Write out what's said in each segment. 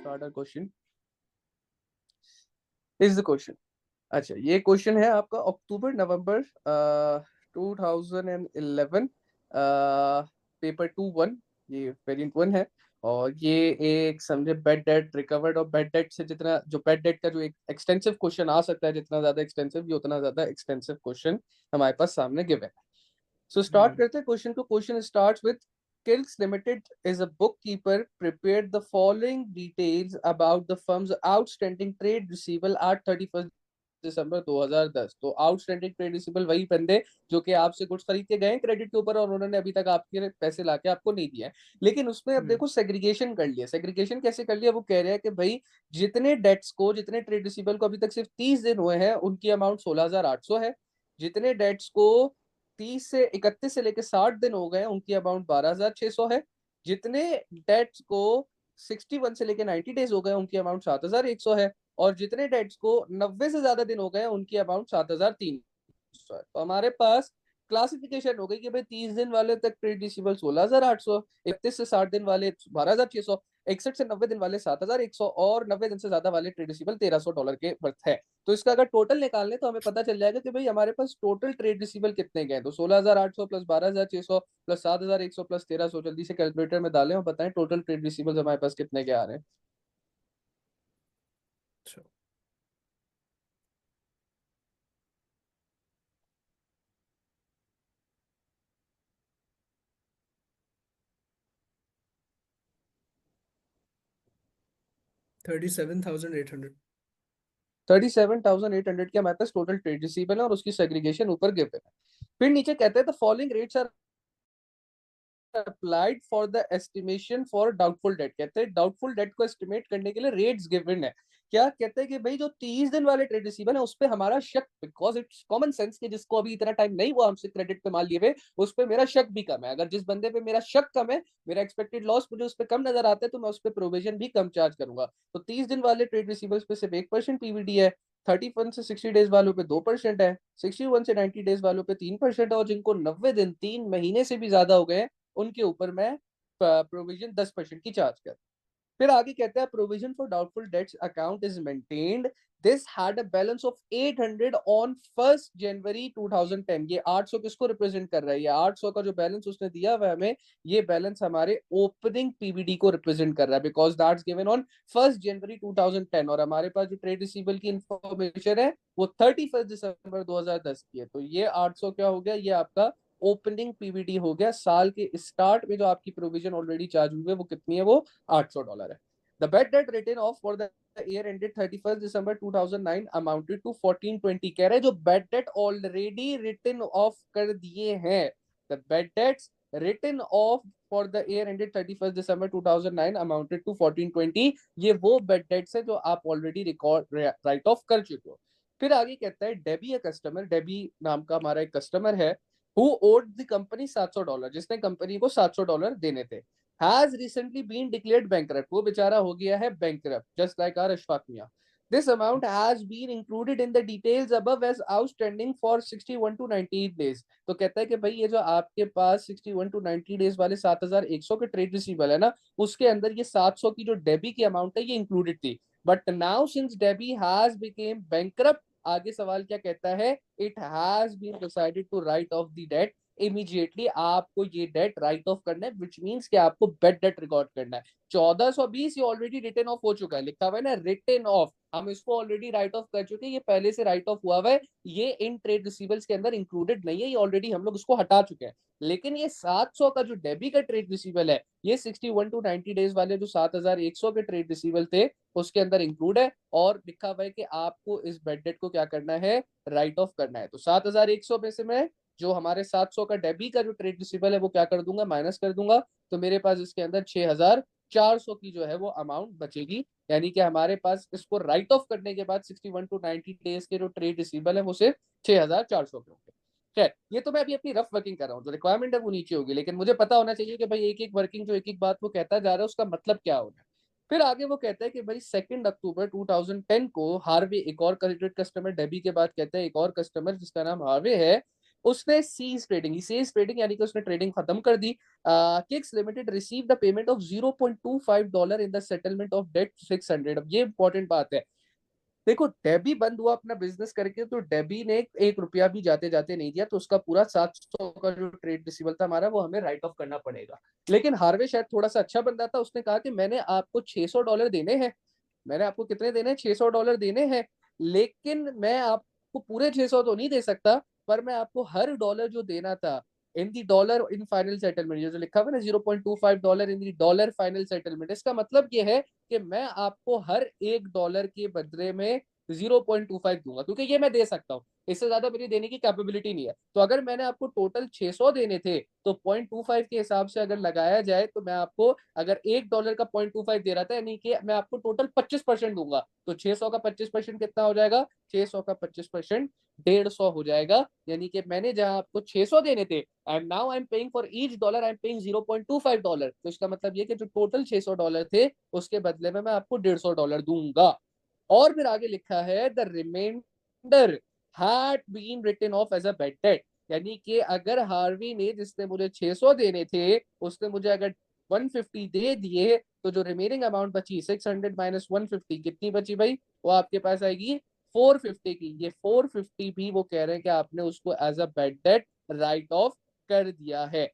start our question. Is the question. अच्छा, ये question है आपका अक्टूबर नवंबर 2011 पेपर 2-1, ये वेरिएंट 1 है। और ये एक समझे बेड डेट रिकवर्ड और बेड डेट से जितना जो बेड डेट का जो एक एक्सटेंसिव क्वेश्चन आ सकता है, जितना ज्यादा एक्सटेंसिव ये उतना ज्यादा एक्सटेंसिव क्वेश्चन हमारे पास सामने गिवन है। सो स्टार्ट करते हैं क्वेश्चन को। Question starts with Kills Limited is a bookkeeper prepared the following details about the firm's outstanding trade receivable at 31st दिसंबर 2010। तो आउटस्टैंडिंग ट्रेड रिसीवेबल वही बंदे जो कि आपसे गुड्स खरीद के गए क्रेडिट के ऊपर और उन्होंने अभी तक आपके पैसे लाके आपको नहीं दिए, लेकिन उसमें अब देखो सेग्रीगेशन कर लिया। सेग्रीगेशन कैसे कर लिया? वो कह रहे हैं कि भाई जितने डेट्स को, जितने ट्रेड रिसीवेबल को अभी तक सिर्फ 30 दिन हुए हैं उनकी अमाउंट 16,800 है। जितने डेट्स को 30 से 31 से लेकर 60 दिन हो गए उनकी अमाउंट 12,600 है। जितने डेट्स को 61 से लेकर 90 डेज हो गए उनकी अमाउंट 7,100 है। और जितने डेट्स को 90 से ज्यादा दिन हो गए उनकी अमाउंट 7,300 है। तो हमारे पास क्लासिफिकेशन हो गई कि भाई 30 दिन वाले तक ट्रेड रिसीवेबल 16,800, 31 से 60 दिन वाले 12,600, 61 से 90 दिन वाले 7,100 और 90 दिन से ज्यादा वाले ट्रेड रिसीवेबल $1,300 के वर्थ है। तो इसका अगर टोटल निकालने तो हमें पता चल जाएगा कि भाई हमारे पास टोटल ट्रेड रिसीवेबल कितने गए। तो 16,800 प्लस 12,600 प्लस 7,100 प्लस 1,300, जल्दी से कैलकुलेटर में डालें और बताएं टोटल ट्रेड रिसीवेबल हमारे पास कितने के आ रहे हैं। 37,800। 37,800 के हमारे पास टोटल ट्रेड रिसीवेबल है और उसकी सेग्रीगेशन ऊपर गिवन है। फिर नीचे कहते हैं the following rates are applied for the estimation for doubtful debt. कहते हैं डाउटफुल डेट को एस्टिमेट करने के लिए रेट्स गिवन है। क्या कहते हैं कि भाई जो 30 दिन वाले ट्रेड रिसीवेबल है उस पे हमारा शक, बिकॉज इट्स कॉमन सेंस कि जिसको अभी इतना टाइम नहीं हुआ हमसे क्रेडिट पे माल लिए हुए, उस पे मेरा शक भी कम है। अगर जिस बंदे पे मेरा शक कम है, मेरा एक्सपेक्टेड लॉस मुझे उस पे कम नजर आता है, तो मैं उस पे प्रोविजन भी कम चार्ज करूंगा। तो 30 दिन वाले ट्रेड रिसीवेबल्स पे सिर्फ 1% पीवीडी है। 31 से 60 डेज वालों पे 2% है। 61 से 90 डेज वालों पे 3% है। और जिनको 90 दिन 3 महीने से भी ज्यादा हो गए उनके ऊपर मैं प्रोविजन 10% की चार्ज कर। फिर आगे कहता है provision for doubtful dates account is maintained. This had a balance of 800 on 1 जनवरी 2010। ये 800 किसको रिप्रेजेंट कर रहा है? ये 800 का जो बैलेंस उसने दिया हुआ हमें, ये बैलेंस हमारे ओपनिंग पीवीडी को रिप्रेजेंट कर रहा है, बिकॉज दैट्स गिवन ऑन 1 जनवरी 2010। और हमारे पास जो ट्रेड रिसीवेबल की इंफॉर्मेशन है वो 31 दिसंबर 2010 की है। तो ये 800 क्या हो गया? ये आपका ओपनिंग पीवीडी हो गया। साल के स्टार्ट में जो आपकी प्रोविजन ऑलरेडी चार्ज हुई है वो कितनी है? वो $800 है। The bad debt written off for the year ended 31st December 2009 amounted to 1420। कह रहे हैं जो bad debt already written off कर दिए हैं, the bad debts written off for the year ended 31st December 2009 amounted to 1420। ये वो bad debts है जो आप already record write off कर चुके हो। फिर आगे कहता है डेबी अ कस्टमर, डेबी नाम का हमारा एक कस्टमर है, who owed the company $700, जिसने कंपनी को $700 देने थे, has recently been declared bankrupt। वो बेचारा हो गया है bankrupt, just like our Ashfaq Miyan. This amount has been included in the details above as outstanding for 61 to 90 days। तो कहता है कि भाई ये जो आपके पास 61 to 90 डेज वाले 7,100 के ट्रेड रिसीवेबल है ना, उसके अंदर ये 700 की जो डेबी की अमाउंट है ये इंक्लूडेड थी। But now since Debi has become bankrupt, आगे सवाल क्या कहता है? It has been decided to write off the debt immediately. आपको ये डेट राइट ऑफ करना है, विच मीन्स कि आपको बेड डेट रिकॉर्ड करना है। 1420 ये ऑलरेडी रिटन ऑफ हो चुका है, लिखा हुआ है ना रिटन ऑफ, हम इसको ऑलरेडी राइट ऑफ कर चुके हैं। ये पहले से राइट ऑफ हुआ हुआ है, ये इन ट्रेड रिसीवेबल्स के अंदर इंक्लूडेड नहीं है, ये ऑलरेडी हम लोग उसको हटा चुके हैं। लेकिन ये 700 का जो डेबी का ट्रेड रिसीवेबल है, ये 61 टू 90 डेज वाले जो 7,100 के ट्रेड रिसीवेबल थे उसके अंदर इंक्लूड है। और लिखा हुआ है कि आपको इस बेड डेट को क्या करना है? राइट ऑफ करना है। तो 7,100 में से मैं जो हमारे 700 का डेबी का जो ट्रेड रिसीवेबल है वो क्या कर दूंगा? माइनस कर दूंगा। तो मेरे पास इसके अंदर 6,400 की जो है वो अमाउंट बचेगी। यानी कि हमारे पास इसको राइट ऑफ करने के बाद 61 टू 90 डेज के जो ट्रेड रिसीवेबल है वो सिर्फ 6,400 के होंगे। खैर, ये तो मैं अभी अपनी रफ वर्किंग कर रहा हूँ, जो रिक्वायरमेंट है वो नीचे होगी, लेकिन मुझे पता होना चाहिए कि भाई एक एक वर्किंग जो एक एक बात वो कहता जा रहा है उसका मतलब क्या होना है। फिर आगे वो कहता है कि भाई 2 अक्टूबर 2010 को हार्वे, एक और क्रेडिट कस्टमर डेबी के बाद कहता है एक और कस्टमर जिसका नाम हार्वे है, उसने सीज ट्रेडिंग यानी कि उसने ट्रेडिंग खत्म कर दी। Kicks limited receive the payment of $0.25 in the settlement of date 600। अब ये इंपॉर्टेंट बात है, देखो डेबी बंद हुआ अपना बिजनेस करके, तो डेबी ने 1 रुपया भी जाते जाते नहीं दिया, तो उसका पूरा 700 का जो ट्रेड रिसीवेबल था हमारा, वो हमें राइट ऑफ करना पड़ेगा। लेकिन हार्वे शायद थोड़ा सा अच्छा बंदा था, उसने कहा कि मैंने आपको $600 देने हैं, मैंने आपको कितने देने हैं, $600 देने हैं, लेकिन मैं आपको पूरे 600 तो नहीं दे सकता, पर मैं आपको हर डॉलर जो देना था इन दी डॉलर इन फाइनल सेटलमेंट, जो लिखा हुआ है ना $0.25 इन दी डॉलर फाइनल सेटलमेंट, इसका मतलब ये है कि मैं आपको हर $1 के बदले में 0.25 दूंगा, क्योंकि ये मैं दे सकता हूँ, इससे ज्यादा मेरी देने की कैपेबिलिटी नहीं है। तो अगर मैंने आपको टोटल 600 देने थे, तो 0.25 के हिसाब से अगर लगाया जाए, तो मैं आपको अगर $1 का 0.25 दे रहा था, यानी कि मैं आपको टोटल 25% दूंगा। तो 600 का 25% कितना हो जाएगा, 600 का 25% 150 हो जाएगा। यानी कि मैंने जहां आपको 600 देने थे, and now I am paying for each dollar, I am paying $0.25। तो इसका मतलब ये कि जो टोटल $600 थे, उसके बदले में मैं आपको $150 दूंगा। और फिर आगे लिखा है the reminder had been written off as a bad debt, यानी कि अगर हार्वी ने, जिसने मुझे 600 देने थे, उसने मुझे अगर 150 दे दिए, तो जो रिमेनिंग अमाउंट बची 600 माइनस 150 कितनी बची भाई, वो आपके पास आएगी 450 की। ये 450 भी वो कह रहे हैं कि आपने उसको as a bad debt write off कर दिया है।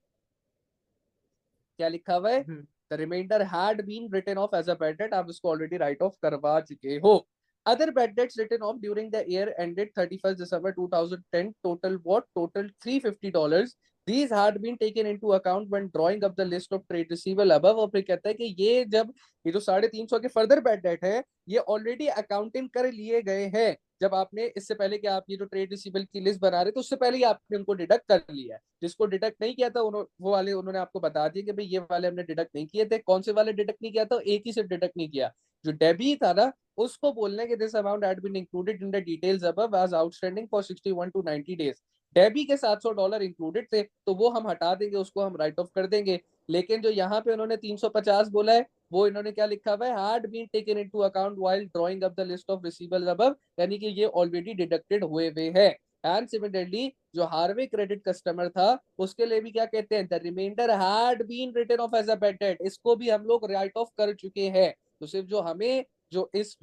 क्या लिखा हुआ है, the reminder had been written off as a bad debt, आप इसको ऑलरेडी राइट ऑफ करवा चुके हो। Other bad debts written off during the year ended 31st December 2010 total what, total $350। These had been taken into account when drawing up the list of trade receivable above। और फिर कहता है कि ये जब ये जो 350 के फर्दर बैड डेट है, ये ऑलरेडी अकाउंटिंग कर लिए गए हैं। जब आपने इससे पहले कि आप ये जो ट्रेड रिसीवेबल की लिस्ट बना रहे, तो उससे पहले ही आपने उनको डिडक्ट कर लिया है। जिसको डिडक्ट नहीं किया था, वो वाले उन्होंने आपको बता दिया कि भाई ये वाले हमने डिडक्ट नहीं किए थे। कौन से वाले डिडक्ट नहीं किया था, एक ही सिर्फ डिडक्ट नहीं किया, जो डेबी था ना, उसको बोलने के this amount had been included in the details above as outstanding for 61 to 90 days. Debbie के $700 इंक्लूडेड थे, तो वो हम हटा देंगे, उसको हम राइट ऑफ कर देंगे। लेकिन जो यहाँ पे उन्होंने 350 बोला है, वो इन्होंने क्या लिखा हुआ है, had been taken into account while drawing up the list of receivables above, यानी कि ये ऑलरेडी डिडक्टेड हुए हुए हैं। एंड सिमिलरली जो हार्वे क्रेडिट कस्टमर था, उसके लिए भी क्या कहते हैं, the reminder had been written off as a bad debt, इसको भी हम लोग राइट ऑफ कर चुके हैं। तो सिर्फ जो हमें जो इस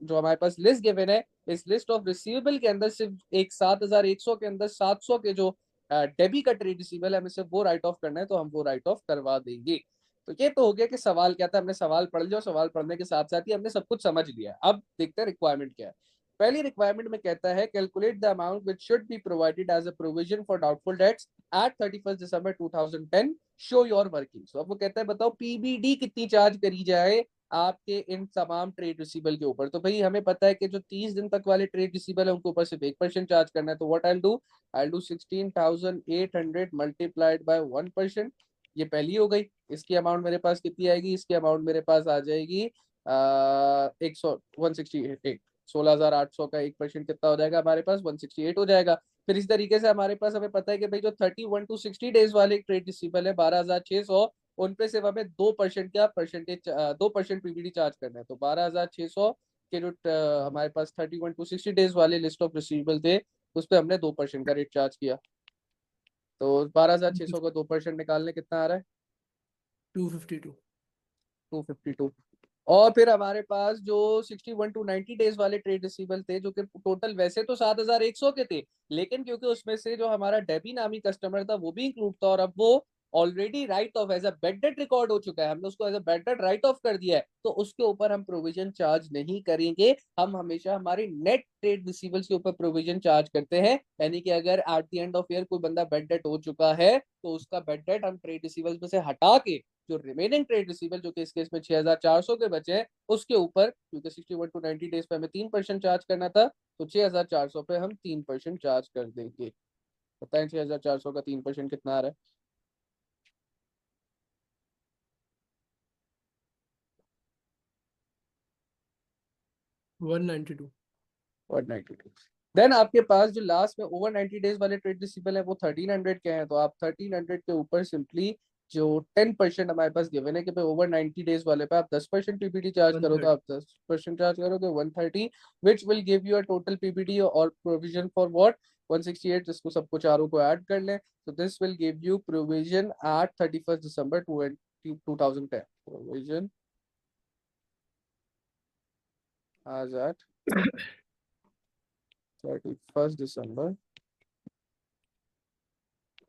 जो हमारे पास लिस्ट गिवन है, इस लिस्ट ऑफ रिसीवेबल के अंदर सिर्फ एक 7100 के अंदर 700 के जो डेबी का ट्रेड रिसीवेबल है, हमें सिर्फ वो राइट ऑफ करना है, तो हम वो राइट ऑफ करवा देंगे। तो ये तो हो गया कि सवाल क्या था, हमने सवाल पढ़ लिया, सवाल पढ़ने के साथ साथ ही हमने सब कुछ समझ लिया। अब देखते हैं रिक्वायरमेंट क्या है। पहली रिक्वायरमेंट में कहता है calculate the amount which should be provided as a provision for doubtful debts at 31st December 2010, show your working. तो अब वो कहता है बताओ पीबीडी कितनी चार्ज करी जाए आपके इन तमाम ट्रेड रिसीवेबल के ऊपर। तो भाई हमें पता है कि जो 30 दिन तक वाले ट्रेड रिसीवेबल है, उनके ऊपर सिर्फ 1% चार्ज करना है। तो what I do 16,800 multiplied by 1%। ये पहली हो गई। इसकी अमाउंट मेरे पास कितनी आएगी, इसकी अमाउंट मेरे पास आ जाएगी 168। 16,800 का 1% कितना हो जाएगा हमारे पास, 168 हो जाएगा। फिर इस तरीके से हमारे पास हमें पता है कि भाई जो 31 to 60 डेज वाले ट्रेड रिसीवेबल है 12,600, उन पे सिर्फ हमें 2% क्या परसेंटेज 2% पीबीडी चार्ज करना है। तो 12,600 के जो हमारे पास 31 to 60 डेज वाले लिस्ट ऑफ रिसीवेबल थे, उस पर हमने 2% का रेट चार्ज किया। तो 12,600 का 2% निकालने कितना आ रहा है, 252। 252। और फिर हमारे पास जो 61 to 90 डेज वाले ट्रेड रिसीवेबल थे, जो कि टोटल वैसे तो 7,100 के थे, लेकिन क्योंकि उसमें से जो हमारा डेबी नामी कस्टमर था वो भी इंक्लूड था, और अब वो already write off as a bad debt record हो चुका है, हमने उसको as a bad debt write off कर दिया है, तो उसके ऊपर हम प्रोविजन चार्ज नहीं करेंगे। हम हमेशा हमारे नेट ट्रेड रिसीवेबल्स के ऊपर प्रोविजन चार्ज करते हैं। यानी कि अगर at the end of year कोई बंदा बैड डेट हो चुका है, तो उसका बैड डेट हम ट्रेड रिसीवेबल्स में से हटा के जो रिमेनिंग ट्रेड रिसीवेबल जो कि इस केस में 6,400 के बचे हैं, उसके ऊपर, क्योंकि 61 to 90 डेज पे हमें 3% चार्ज करना था, तो 6,400 पे हम 3% चार्ज कर देंगे। बताएं 6,400 का 3% कितना आ रहा है, 192। 192। देन आपके पास जो लास्ट में ओवर 90 डेज वाले ट्रेड रिसीवेबल है वो 1300 के हैं। तो आप 1300 के ऊपर सिंपली जो 10% हमारे पास गिवन है कि भाई ओवर 90 डेज वाले पे आप 10% पीपीटी चार्ज करो, तो 130। आप 10% चार्ज करोगे 130, which will give you a total PPT और प्रोविजन फॉर व्हाट 168, जिसको सबको चारों को ऐड कर लें, तो this will give you provision at 31 December 2010. Provision as at 31 December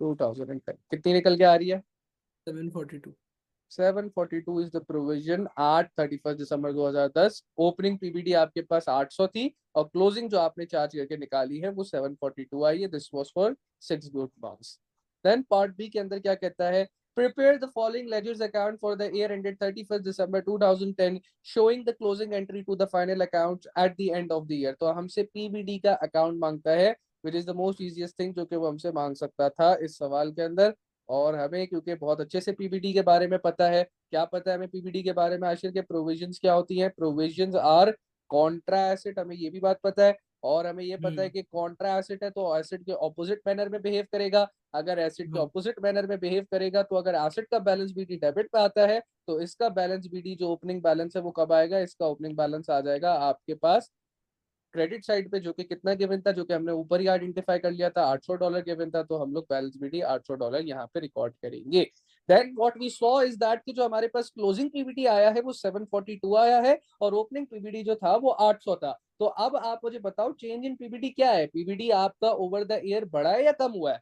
2010 कितनी निकल के आ रही है? 742. 742 is the provision at 31 December 2010. Opening PBD आपके पास 800 थी और क्लोजिंग जो आपने चार्ज करके निकाली है वो 742 आई है. This was for 6 good months. Then part B के अंदर क्या कहता है? Prepare the following ledger's account for the year ended 31st December 2010, showing the closing entry to the final account at the end of the year. तो हमसे PBD का account मांगता है, which is the most easiest thing जो कि वो हमसे मांग सकता था इस सवाल के अंदर. और हमें क्योंकि बहुत अच्छे से पीबीडी के बारे में पता है, क्या पता है हमें पीबीडी के बारे में आशिर के प्रोविजंस क्या होती हैं? प्रोविजंस आर कॉन्ट्रा एसेट, हमें ये भी बात पता है. और हमें ये पता है कि कॉन्ट्रा एसेट है तो एसेट के ऑपोजिट मैनर में बिहेव करेगा. अगर एसेट के ऑपोजिट मैनर में बिहेव करेगा तो अगर एसेट का बैलेंस बीडी डेबिट पे आता है तो इसका बैलेंस बीडी जो ओपनिंग बैलेंस है वो कब आएगा? इसका ओपनिंग बैलेंस आ जाएगा आपके पास क्रेडिट साइड पे, जो कि कितना गिवन था, जो कि हमने ऊपर ही आइडेंटिफाई कर लिया था, $800 गिवन था. तो हम लोग बैलेंस बीडी $800 यहाँ पे रिकॉर्ड करेंगे. Then what we saw is that कि जो हमारे पास क्लोजिंग पीबीडी आया है वो 742 आया है और ओपनिंग पीबीडी जो था वो 800 था. तो अब आप मुझे बताओ चेंज इन पीबीडी क्या है? पीबीडी आपका ओवर द ईयर बढ़ा है या कम हुआ है?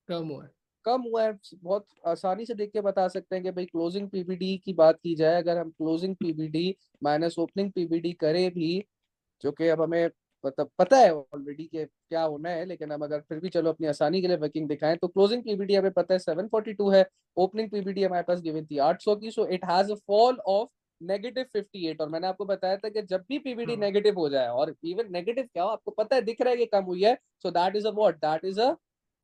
कम हुआ है. कम हुआ है. बहुत आसानी से देख के बता सकते हैं कि भाई क्लोजिंग पीबीडी की बात की जाए, अगर हम closing PBD minus opening PBD करें भी, जो कि अब हमें मतलब पता है ऑलरेडी कि क्या होना है, लेकिन हम अगर फिर भी चलो अपनी आसानी के लिए वर्किंग दिखाएं तो क्लोजिंग पीबीडी हमें पता है 742 है, ओपनिंग पीबीडी हमारे पास गिवन थी 800 की. So it has a fall of -58. और मैंने आपको बताया था कि जब भी पीबीडी नेगेटिव हो जाए, और इवन नेगेटिव क्या हो आपको पता है, दिख रहा है कि कम हुई है, सो that is a what? That is a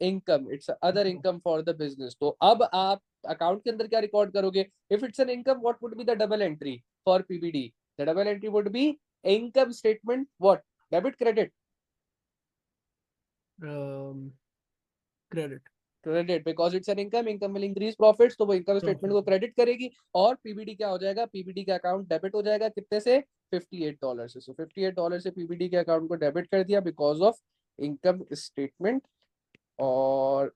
income. It's other income for the business. तो अब आप अकाउंट के अंदर क्या रिकॉर्ड करोगे? If it's an income, what would be the double entry for PBD? The double entry would be income statement, what? Debit, credit? Credit. Credit, because it's an income will increase profits, तो वो income statement को credit करेगी. और PBD क्या हो जाएगा? PBD का account debit हो जाएगा. कितने से? $58 से. सो $58 से पीबीडी के अकाउंट को डेबिट कर दिया बिकॉज ऑफ इनकम स्टेटमेंट. और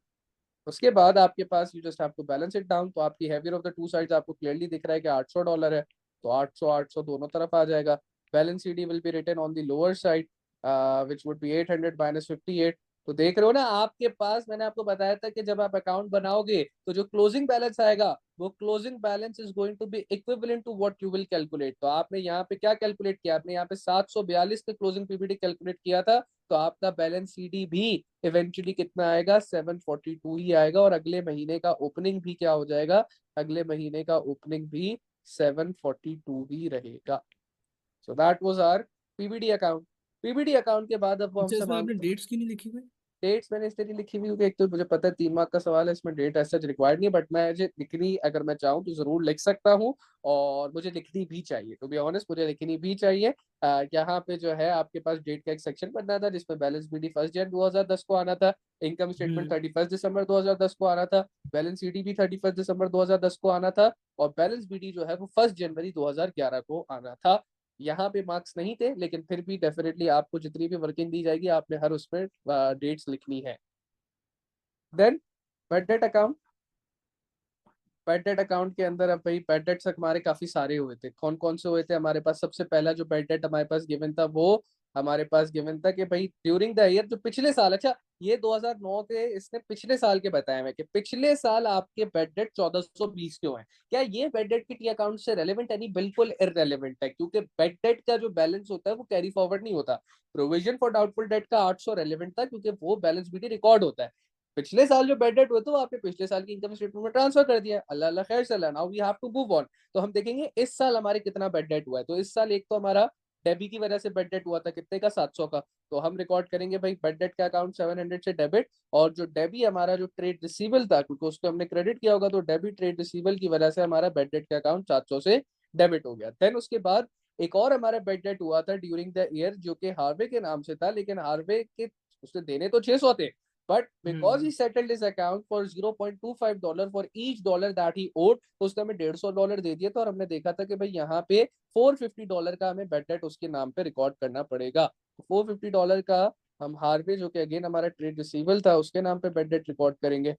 उसके बाद आपके पास you just have to balance it down. तो आपकी heavier of the two sides आपको क्लियरली दिख रहा है कि $800 है, तो 800 दोनों तरफ आ जाएगा. Balance CD will be written on the lower side which would be 800 minus 58. तो देख रहे हो ना आपके पास, मैंने आपको बताया था कि जब आप अकाउंट बनाओगे तो जो क्लोजिंग बैलेंस आएगा वो closing balance is going to be equivalent to what you will calculate. तो आपने यहाँ पे क्या कैलकुलेट किया? आपने यहाँ पे 742 का क्लोजिंग पीबीडी कैलकुलेट किया था, तो आपका बैलेंस सीडी भी इवेंचुअली कितना आएगा? 742 ही आएगा. और अगले महीने का ओपनिंग भी क्या हो जाएगा? अगले महीने का ओपनिंग भी 742 ही रहेगा. So that was our PBD account. PBD account के बाद अब वो अच्छा, हमसे इसमें आपने मांगता, डेट्स क्यों नहीं लिखी हुई? डेट्स मैंने इसलिए लिखी हुई क्योंकि एक तो मुझे पता है 3 मार्क का सवाल है, इसमें डेट ऐसा रिक्वायर्ड नहीं है, बट मैं मुझे लिखनी, अगर मैं चाहूँ तो जरूर लिख सकता हूँ. और मुझे लिखनी भी चाहिए, टू बी ऑनेस्ट मुझे लिखनी भी चाहिए. यहाँ पे जो है आपके पास डेट का एक सेक्शन बनना था जिसमें बैलेंस बीडी 1 जनवरी 2010 को आना था, इनकम स्टेटमेंट 31 दिसंबर 2010 को आना था, बैलेंस सीडी भी 31 दिसंबर 2010 को आना था, और बैलेंस बीडी जो है वो 1 जनवरी 2011 को आना था. यहाँ पे मार्क्स नहीं थे, लेकिन फिर भी डेफिनेटली आपको जितनी भी वर्किंग दी जाएगी आपने हर उसमें डेट्स लिखनी है. Then bad debt account. Bad debt account के अंदर अब भाई बैड डेट्स हमारे काफी सारे हुए थे. कौन कौन से हुए थे हमारे पास? सबसे पहला जो बैड डेट हमारे पास गिवन था वो हमारे पास गिवन था कि भाई ड्यूरिंग द ईयर, जो पिछले साल, अच्छा ये 2009 के, इसने पिछले साल के बताया मैं कि पिछले साल आपके बैड डेट 1420 क्यों है. क्या ये बैड डेट के टी अकाउंट से रेलेवेंट है? नहीं, बिल्कुल इररेलेवेंट है, क्योंकि बैड डेट का जो बैलेंस होता है वो कैरी फॉरवर्ड नहीं होता. प्रोविजन फॉर डाउटफुल डेट का 800 रेलेवेंट था क्योंकि वो बैलेंस भी रिकॉर्ड होता है. पिछले साल जो बैड डेट हुए थे वो आपने पिछले साल की इनकम स्टेटमेंट में ट्रांसफर कर दिया. अल्लाह अल्लाह खैर चला. Now we have to move on. तो हम देखेंगे इस साल हमारे कितना बैड डेट हुआ है. तो इस साल एक तो हमारा डेबी की वजह से बैड डेट हुआ था, कितने का? 700 का. तो हम रिकॉर्ड करेंगे भाई बैड डेट का अकाउंट 700 से डेबिट, और जो डेबी हमारा जो ट्रेड रिसीवल था क्योंकि उसको हमने क्रेडिट किया होगा, तो डेबिट ट्रेड रिसीवल की वजह से हमारा बैड डेट का अकाउंट 700 से डेबिट हो गया. देन उसके बाद एक और हमारा बैड डेट हुआ था ड्यूरिंग द ईयर, जो कि हार्वे के नाम से था, लेकिन हार्वे के उसने देने तो 600 थे, but because he settled his account for $0.25 for each dollar that he owed, तो उसने हमें $150 दे दिया था. और हमने देखा था कि भाई यहाँ पे $450 का हमें बैड डेट उसके नाम पे रिकॉर्ड करना पड़ेगा. $450 का हम हार्वे जो कि अगेन हमारा ट्रेड रिसीवेबल था उसके नाम पे बैड डेट रिकॉर्ड करेंगे।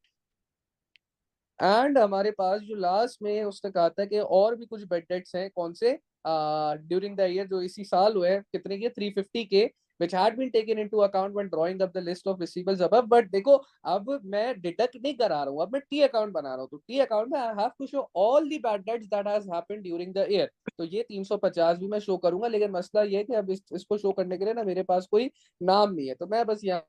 एंड हमारे पास जो लास्ट में उसने कहा था कि और भी कुछ बेड डेट्स हैं, कौन से, ड्यूरिंग द ईयर, जो इसी साल हुए हैं, कितने के, 350 के, which had been taken into account when drawing up the list of receivables above। But देखो अब मैं डिडक्ट नहीं करा रहा हूँ, अब मैं टी अकाउंट बना रहा हूँ, तो टी अकाउंट में I have to show all the bad debts that has happened during the year. तो ये 350 भी मैं शो करूंगा, लेकिन मसला ये है कि अब इसको शो करने के लिए ना मेरे पास कोई नाम नहीं है, तो मैं बस यहाँ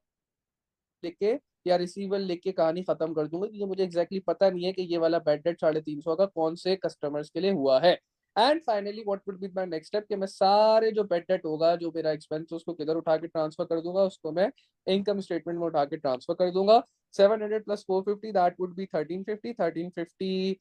लिख के या रिसीवल लिख के कहानी खत्म कर दूंगा, क्योंकि मुझे एग्जैक्टली पता नहीं है कि ये वाला बैड डेट 350 का कौन से कस्टमर्स के लिए हुआ है। And finally what would be my next step, कि मैं सारे जो बैड डेट होगा, जो मेरा एक्सपेंस उसको किधर उठा के ट्रांसफर कर दूंगा, उसको मैं इनकम स्टेटमेंट में उठा के ट्रांसफर कर दूंगा। 700 प्लस 450 दैट वुड बी 1350, 1350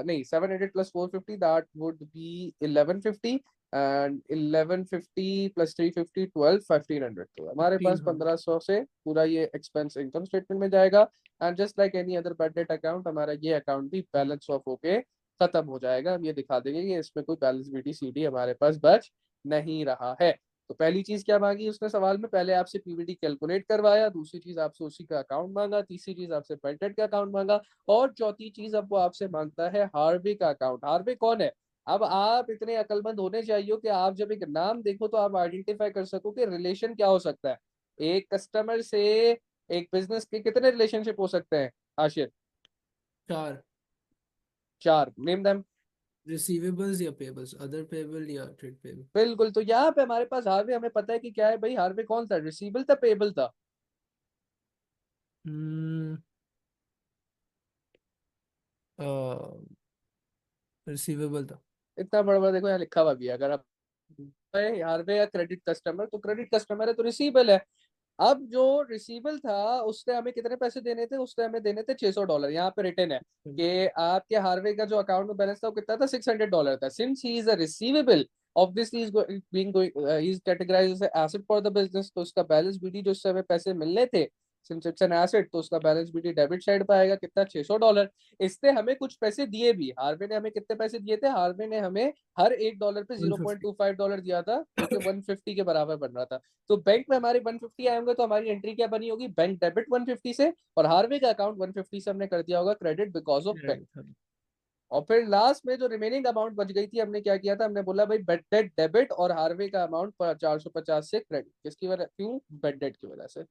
नहीं, 700 plus 450 that would be 1150, and 1150 plus 350 12 1500। तो हमारे पास 1500। 1500 से पूरा ये एक्सपेंस इनकम स्टेटमेंट में जाएगा। And just like any other bad debt account, हमारा ये अकाउंट भी बैलेंस ऑफ होके खत्म हो जाएगा। हम ये दिखा देंगे कि इसमें कोई बैलेंस बीटी सीडी हमारे पास बच नहीं रहा है। तो पहली चीज क्या मांगी उसने सवाल में, पहले आपसे पीवीटी कैलकुलेट करवाया, दूसरी चीज आपसे उसी का अकाउंट मांगा, तीसरी चीज आपसे बैड डेट का अकाउंट मांगा, और चौथी चीज अब वो आपसे मांगता है हार्वे का अकाउंट। हार्वे कौन है? अब आप इतने अकलमंद होने चाहिए कि आप जब एक नाम देखो तो आप आइडेंटिफाई कर सको कि रिलेशन क्या हो सकता है। एक कस्टमर से एक बिजनेस के कितने रिलेशनशिप हो सकते हैं आशिर? 4। चार, नेम देम। रिसीवेबल्स या पेबल्स, अदर पेबल या ट्रेड पेबल। बिल्कुल, तो यहाँ पे हमारे पास हार्वे, हमें पता है कि क्या है भाई, हार्वे कौन था, रिसीवेबल था, पेबल था? हम्म रिसीवेबल था। इतना बड़ा बड़ा देखो यहाँ लिखा हुआ भी है, अगर आप हार्वे या क्रेडिट कस्टमर, तो क्रेडिट कस्टमर है तो रिसीवेबल है। अब जो रिसीवल था उसने हमें कितने पैसे देने थे, उसने हमें देने थे $600। यहाँ पे रिटर्न है कि आपके हार्वे का जो अकाउंट में बैलेंस था वो कितना था, $600 था। Since he is a receivable, obviously he is categorised as asset for the business, तो उसका बैलेंस बीटी जो उससे हमें पैसे मिलने थे, सिंस इट्स एन एसेट, तो उसका बैलेंस बीटी डेबिट साइड पे आएगा, कितना, $600। इसने हमें कुछ पैसे दिए भी, हार्वे ने हमें कितने पैसे दिए थे, हार्वे ने हमें हर $1 पे 150। $0.25 दिया था, जो कि 150 के बराबर बन रहा था। तो बैंक में हमारे 150 आएंगे, तो हमारी एंट्री क्या बनी होगी, बैंक डेबिट 150 से, और हार्वे का अकाउंट 150 से हमने कर दिया होगा क्रेडिट बिकॉज ऑफ बैंक। और फिर लास्ट में जो रिमेनिंग अमाउंट बच गई थी, हमने क्या किया था, हमने बोला भाई बेड डेट डेबिट और हार्वे का अमाउंट 450 से क्रेडिट, किसकी वजह, क्यों, बेड डेट की वजह से।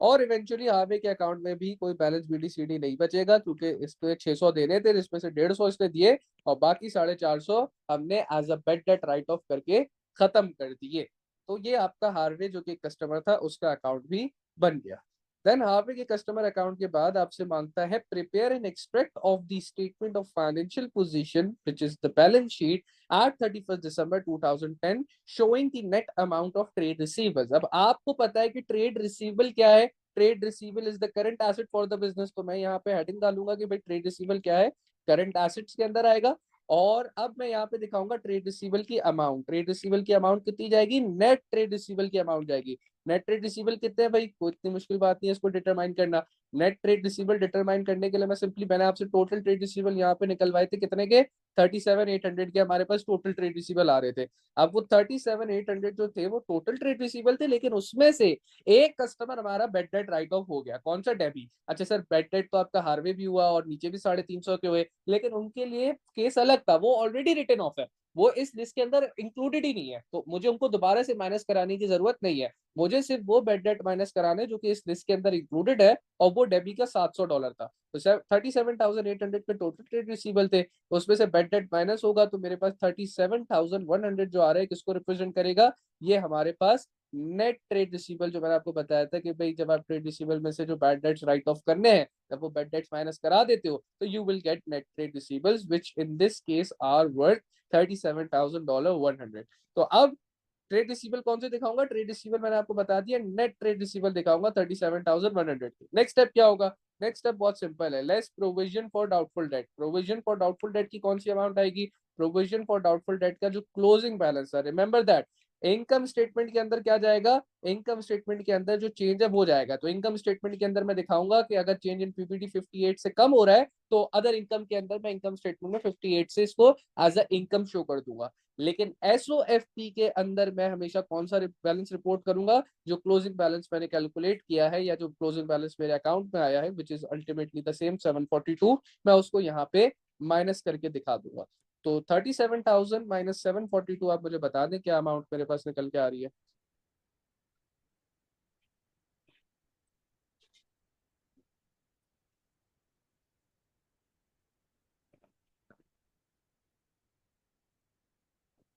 और इवेंचुअली हार्वे के अकाउंट में भी कोई बैलेंस बीडी सीडी नहीं बचेगा, क्योंकि इसको 600 देने थे, जिसमें से 150 इसने दिए, और बाकी 450 हमने as a bad debt write off करके खत्म कर दिए। तो ये आपका हार्वे जो कि कस्टमर था उसका अकाउंट भी बन गया। देन हार्वे के कस्टमर अकाउंट के बाद आपसे मांगता है prepare an extract of the statement of financial position which is the balance sheet at 31 December 2010 showing the net amount of trade receivables. अब आपको पता है कि ट्रेड रिसीवेबल क्या है, trade receivable is the current asset for the business, तो मैं यहाँ पे हेडिंग डालूंगा कि भाई ट्रेड रिसीवेबल क्या है, करंट एसेट्स के अंदर आएगा। और अब मैं यहाँ पे दिखाऊंगा ट्रेड रिसीवेबल की अमाउंट, ट्रेड रिसीवेबल की अमाउंट कितनी जाएगी, नेट ट्रेड रिसीवेबल की अमाउंट जाएगी। नेट ट्रेड रिसीवेबल कितने हैं भाई, कोई इतनी मुश्किल बात नहीं है इसको डिटरमाइन करना। नेट ट्रेड रिसीवेबल डिटरमाइन करने के लिए मैं सिंपली, मैंने आपसे टोटल ट्रेड रिसीवेबल यहाँ पे निकलवाए थे कितने के, 37,800 के हमारे पास टोटल ट्रेड रिसीवेबल आ रहे थे। अब वो 37,800 जो थे वो टोटल ट्रेड रिसीवेबल थे, लेकिन उसमें से एक कस्टमर हमारा बेड डेट राइट ऑफ हो गया, कौन सा, डेबी। अच्छा सर, बेड डेट तो आपका हार्वे भी हुआ और नीचे भी 350 के हुए, लेकिन उनके लिए केस अलग था, वो ऑलरेडी रिटर्न ऑफ है, वो इस लिस्ट के अंदर इंक्लूडेड ही नहीं है, तो मुझे उनको दोबारा से माइनस कराने की जरूरत नहीं है। मुझे सिर्फ वो बेड डेट माइनस कराने जो कि इस लिस्ट के अंदर इंक्लूडेड है, और वो डेबी का $700 था। तो 37,800 के टोटल ट्रेड रिसीवेबल थे, तो उसमें से बेड डेट माइनस होगा, तो मेरे पास 37,100 जो आ रहा है किसको रिप्रेजेंट करेगा, ये हमारे पास नेट ट्रेड रिसीवेबल, जो मैंने आपको बताया था कि भाई जब आप ट्रेड रिसीवेबल में से जो बैड डेट्स राइट ऑफ करने हैं, जब वो बैड डेट्स माइनस करा देते हो, तो you will get net trade receivables which in this case are worth $37,100। तो अब ट्रेड रिसीवेबल कौन से दिखाऊंगा, ट्रेड रिसीवेबल मैंने आपको बता दिया, नेट ट्रेड रिसीवेबल दिखाऊंगा 37,100 की। नेक्स्ट स्टेप क्या होगा, नेक्स्ट स्टेप बहुत सिंपल है, less provision for doubtful date. Provision for doubtful date की कौन सी अमाउंट आएगी, प्रोविजन फॉर डाउटफुल डेट का जो क्लोजिंग बैलेंस है, रिमेंबर दैट इनकम स्टेटमेंट के अंदर क्या जाएगा, इनकम स्टेटमेंट के अंदर जो चेंज है वो जाएगा। तो इनकम स्टेटमेंट के अंदर मैं दिखाऊंगा कि अगर चेंज इन पीबीटी 58 से कम हो रहा है तो अदर इनकम के अंदर मैं इनकम स्टेटमेंट में 58 से इसको एज अ इनकम शो कर दूंगा। लेकिन एसओएफपी के अंदर मैं हमेशा कौन सा बैलेंस रिपोर्ट करूंगा, जो क्लोजिंग बैलेंस मैंने कैलकुलेट किया है या जो क्लोजिंग बैलेंस मेरे अकाउंट में आया है which is ultimately the same 742, मैं उसको यहाँ पे माइनस करके दिखा दूंगा। तो 37,000 माइनस 742, आप मुझे बता दें क्या अमाउंट मेरे पास निकल के आ रही है।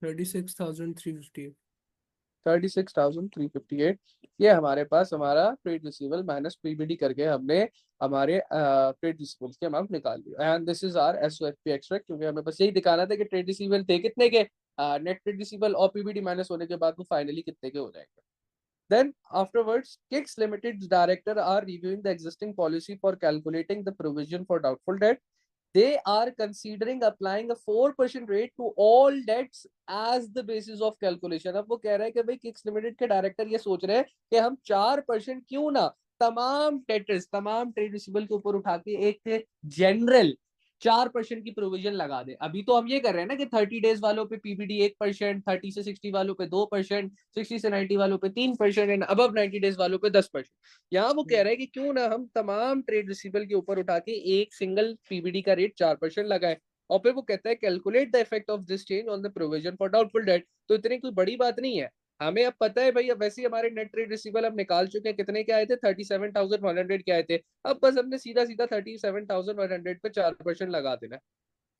$36,358। 36,358, ये हमारे पास हमारा ट्रेड रिसीवल माइनस पीबीडी करके हमने हमारे ट्रेड रिसीवल्स के अमाउंट निकाल लिया। And this is our SOFP extract, क्योंकि हमें बस यही दिखाना था कि ट्रेड रिसीवल थे कितने के, नेट ट्रेड रिसीवल और पीबीडी माइनस होने के बाद वो फाइनली कितने के हो जाएंगे। Then afterwards, Kicks Limited's director are reviewing the existing policy for calculating the provision for doubtful debt. They are considering applying a 4% rate to all debts as the basis of calculation. अब वो कह रहा है कि भाई kicks limited के director ये सोच रहे हैं कि हम 4% क्यों ना तमाम डेटर्स, तमाम ट्रेड रिसीवेबल के ऊपर उठा के एक जनरल 4% की प्रोविजन लगा दे। अभी तो हम ये कर रहे हैं ना कि 30 डेज वालों पे पीबीडी 1%, 30 से 60 वालों पे 2%, 60 से 90 वालों पे 3% एंड अबव 90 डेज वालों पे 10%। यहाँ वो कह रहे हैं कि क्यों ना हम तमाम ट्रेड रिसीवेबल के ऊपर उठा के एक सिंगल पीबीडी का रेट 4% लगाए। और फिर वो कहता है calculate the effect of this change on the provision for doubtful date. तो इतनी कोई बड़ी बात नहीं है, हमें अब पता है भाई, अब वैसे ही हमारे नेट ट्रेड रिसीवेबल हम निकाल चुके हैं, कितने के आए थे 37,100 के आए थे। अब बस हमने सीधा सीधा 37,100 पे 4% लगा देना।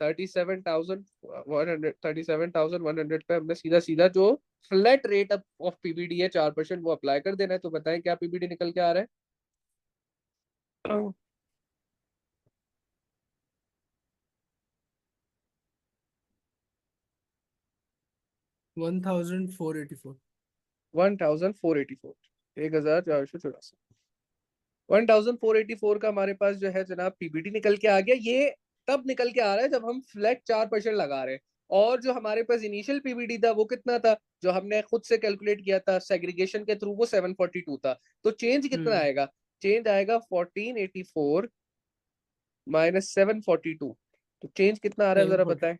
37,100 पे हमने सीधा सीधा जो फ्लैट रेट ऑफ पीबीडी है 4% वो अप्लाई कर देना है। तो बताएं क्या पीबीडी निकल के आ रहा है। 1,484। 1,484, 1,484, 1,484 का हमारे पास जो है जनाब पीबीटी निकल के आ गया। ये तब निकल के आ रहा है जब हम फ्लैट 4% लगा रहे हैं। और जो हमारे पास इनिशियल पीबीटी था वो कितना था, जो हमने खुद से कैलकुलेट किया था सेग्रीगेशन के थ्रू, वो 742 था। तो चेंज कितना आएगा, चेंज आएगा 1484 माइनस 742। तो चेंज कितना आ रहा है जरा 740। बताएं।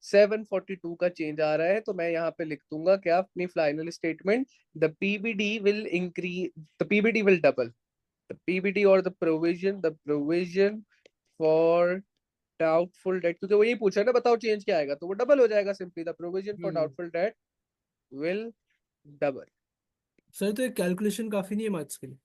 742 का चेंज आ रहा है। तो मैं यहाँ पे लिख दूंगा क्या अपनी final statement, the PBD will increase, the PBD will double, the PBT or the provision for doubtful debt, क्योंकि वो यही पूछा है ना बताओ चेंज क्या आएगा, तो वो डबल हो जाएगा simply, the provision for doubtful date will double. Sir तो एक कैलकुलेशन काफी नहीं है मार्क्स के लिए?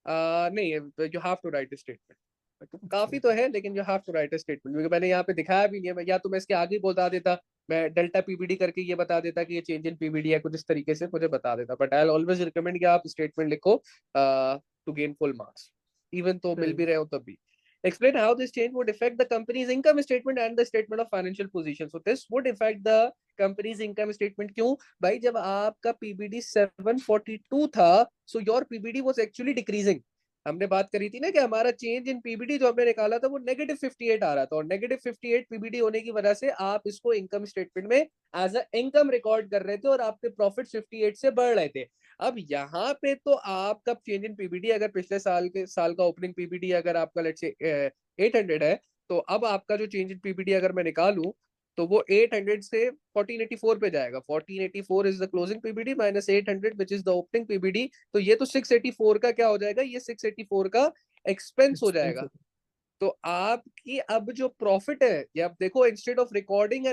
नहीं, you have to write statement. अच्छा। काफी तो है लेकिन you have to write statement, क्योंकि मैंने यहाँ पे दिखाया भी नहीं है। मैं या तो मैं इसके आगे बता देता, मैं डेल्टा पीबीडी करके ये बता देता कि ये चेंज इन पीबीडी है, कुछ इस तरीके से मुझे बता देता। बट आई ऑलवेज रिकमेंड कि आप स्टेटमेंट लिखो to gain full marks, even तो मिल भी रहे हो तब भी। Explain how this change would affect the company's income statement and the statement of financial position. So this would affect the company's income statement. क्यों भाई, जब आपका पीबीडी 742 था, so your PBD was actually decreasing। हमने बात करी थी ना कि हमारा चेंज इन पीबीडी जो हमने निकाला था वो नेगेटिव 58 आ रहा था, और नेगेटिव 58 पीबीडी होने की वजह से आप इसको इनकम स्टेटमेंट में एज अ इनकम रिकॉर्ड कर रहे थे और आपके प्रॉफिट 58 से बढ़ रहे थे। अब यहाँ पे तो आपका चेंज इन पीबीडी, अगर पिछले साल का ओपनिंग पीबीडी अगर आपका लेट्स से 800 है, तो अब आपका जो चेंज इन पीबीडी अगर मैं निकालूं तो वो 800 से 1484 पे जाएगा। 1484 is the closing PBD minus 800 which is the opening PBD. तो ये तो 684 का क्या हो जाएगा, ये 684 का एक्सपेंस हो जाएगा। तो आपकी अब जो प्रॉफिट है, ये आप देखो, instead of recording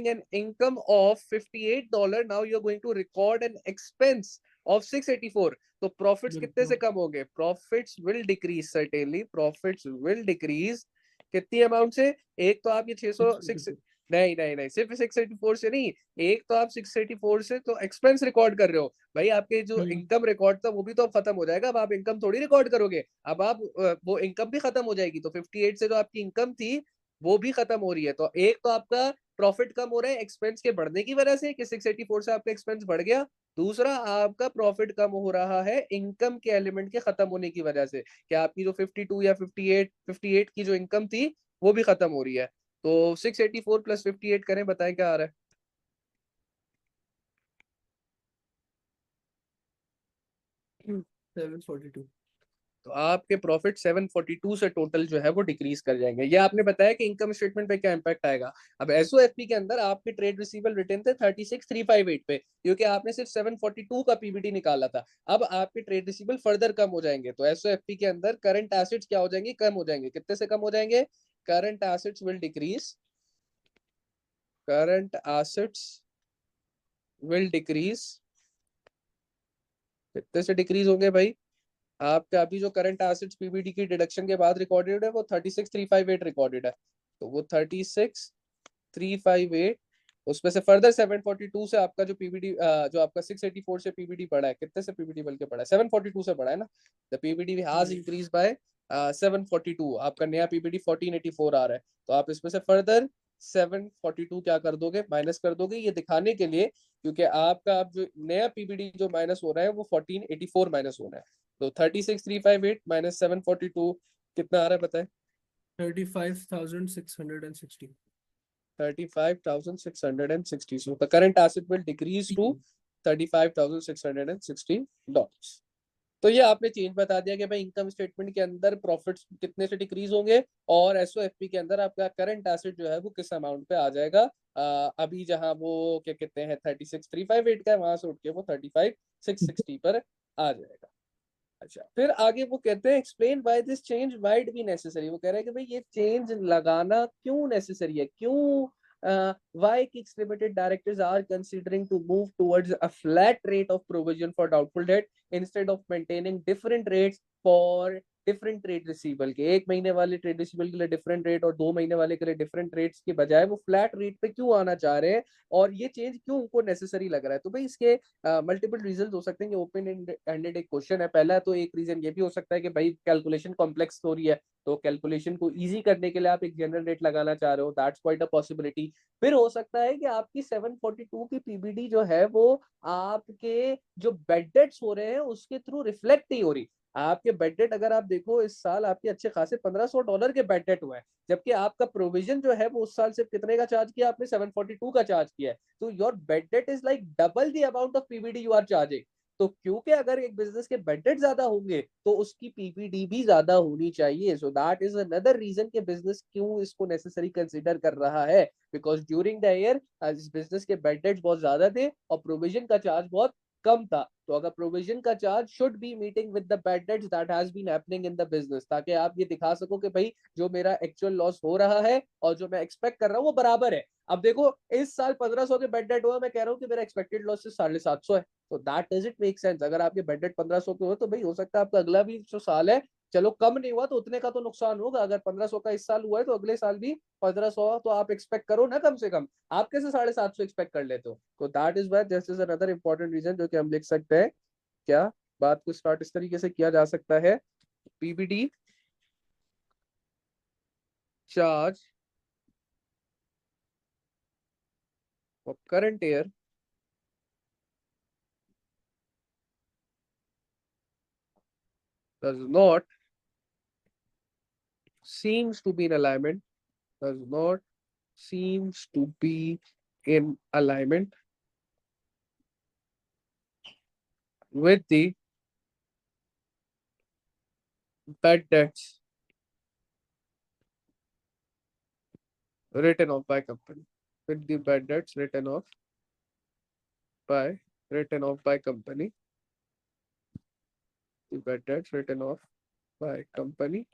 an income of $58, now you're going to record an expense of 684। तो प्रॉफिट्स कितने से कम होंगे, profits will decrease, certainly profits will decrease. कितनी अमाउंट से, एक तो आप ये 606, नहीं नहीं नहीं, सिर्फ 684 से नहीं, एक तो आप 684 से तो एक्सपेंस रिकॉर्ड कर रहे हो भाई, आपके जो इनकम रिकॉर्ड था वो भी तो अब खत्म हो जाएगा। अब आप इनकम थोड़ी रिकॉर्ड करोगे, अब आप वो इनकम भी खत्म हो जाएगी। तो 58 से जो आपकी इनकम थी वो भी खत्म हो रही है। तो एक तो आपका प्रॉफिट कम हो रहा है एक्सपेंस के बढ़ने की वजह से कि 684 से आपका एक्सपेंस बढ़ गया, दूसरा आपका प्रॉफिट कम हो रहा है इनकम के एलिमेंट के खत्म होने की वजह से, कि आपकी जो 52 या 58 की जो इनकम थी वो भी खत्म हो रही है। तो 684 प्लस 58 करें, बताएं क्या आ रहा है। 742। तो आपके प्रॉफिट 742 से टोटल जो है वो डिक्रीज कर जाएंगे। ये आपने बताया कि इनकम स्टेटमेंट पे क्या इम्पैक्ट आएगा। अब एसओएफपी के अंदर आपके ट्रेड रिसीवेबल रिटर्न थे 36358 पे, क्योंकि आपने सिर्फ 742 का पीबीटी निकाला था। अब आपके ट्रेड रिसीवेबल फर्दर कम हो जाएंगे, तो एसओएफपी के अंदर करंट एसेट्स क्या हो जाएंगे, कम हो जाएंगे। कितने से कम हो जाएंगे, current assets will decrease, current assets will decrease. कितने से डिक्रीज होंगे भाई, आपका अभी जो करंट एसेट्स पीबीडी की डिडक्शन के बाद रिकॉर्डेड है वो 36358 रिकॉर्डेड है, तो वो 36358, उसमें से फर्दर 742 से आपका जो पीबीडी जो आपका 684 से पीबीडी बढ़ा है, कितने से पीबीडी बल्कि बढ़ा है, 742 से बढ़ा है ना। The PBD has increase by 742, आपका नया पीबीडी 1484 आ रहा है, तो आप इसमें से फर्दर 742 क्या कर दोगे, माइनस कर दोगे, ये दिखाने के लिए, क्योंकि आपका अब जो नया पीबीडी जो माइनस हो रहा है वो 1484 माइनस हो रहा है। तो 36358 माइनस 742 कितना आ रहा है बताए, 35,660। 35,660, so the current asset will decrease to $35,660। तो ये आपने चेंज बता दिया कि भाई इनकम स्टेटमेंट के अंदर प्रॉफिट्स कितने से डिक्रीज होंगे, और एसओएफपी के अंदर आपका करंट एसेट जो है वो किस अमाउंट पे आ जाएगा। अभी जहां वो क्या कहते हैं 36358 का है, वहां से उठ के वो 35,660 पर आ जाएगा। अच्छा, फिर आगे वो कहते हैं explain why this change might be necessary. वो कह रहे हैं कि भाई ये चेंज लगाना क्यों नेसेसरी है, क्यों why Kicks Limited directors are considering to move towards a flat rate of provision for doubtful debt instead of maintaining different rates for different trade receivable के। एक महीने वाले ट्रेड रिसीवेबल के लिए डिफरेंट रेट और 2 महीने वाले के लिए डिफरेंट रेट्स के बजाय वो फ्लैट रेट पे क्यों आना चाह रहे हैं, और ये चेंज क्यों उनको नेसेसरी लग रहा है। तो भाई इसके मल्टीपल रीजन हो सकते हैं, ये ओपन एंडेड एक क्वेश्चन है। पहला तो एक रीजन ये भी हो सकता है कि भाई कैलकुलेशन कॉम्प्लेक्स हो रही है, तो कैलकुलेशन को इजी करने के लिए आप एक जनरल रेट लगाना चाह रहे हो, दैट्स क्वाइट अ पॉसिबिलिटी। फिर हो सकता है कि आपकी 742 की पीबीडी जो है वो आपके जो बेड डेट्स हो रहे हैं उसके थ्रू रिफ्लेक्ट नहीं हो रही। आपके बेड डेट अगर आप देखो इस साल आपके अच्छे खासे $1500 के बेड डेट हुए हैं, जबकि आपका प्रोविजन जो है वो उस साल सिर्फ कितने का चार्ज किया आपने, 742 का चार्ज किया है। तो your bad debt is like double the amount of PBD you are charging. तो क्योंकि अगर एक बिजनेस के बेड डेट ज्यादा होंगे तो उसकी पीपीडी भी ज्यादा होनी चाहिए। So that is another reason कि बिजनेस क्यों इसको नेसेसरी कंसीडर कर रहा है, बिकॉज ड्यूरिंग द ईयर इस बिजनेस के बेड डेट बहुत ज्यादा थे और प्रोविजन का चार्ज बहुत कम था। तो अगर प्रोविजन का charge should be meeting with the bad debts that has been happening in the business, ताकि आप ये दिखा सको कि भाई जो मेरा एक्चुअल लॉस हो रहा है और जो मैं एक्सपेक्ट कर रहा हूँ वो बराबर है। अब देखो इस साल 1500 के बेड डेट हुआ, मैं कह रहा हूँ कि मेरा एक्सपेक्टेड लॉस 750 है, तो दैट डजंट मेक सेंस। अगर आपके बेड डेट 1500 के हो तो भाई हो सकता है आपका अगला भी जो साल है, चलो कम नहीं हुआ तो उतने का तो नुकसान होगा। अगर 1500 का इस साल हुआ है तो अगले साल भी 1500 तो आप एक्सपेक्ट करो ना कम से कम। आप कैसे 750 एक्सपेक्ट कर लेते हो। तो that is why this is another important reason जो कि हम लिख सकते हैं। क्या बात को स्टार्ट इस तरीके से किया जा सकता है, PBD charge for current year does not seems to be in alignment, does not seems to be in alignment with the bad debts written off by company, with the bad debts by written off by company, the bad debts written off by company,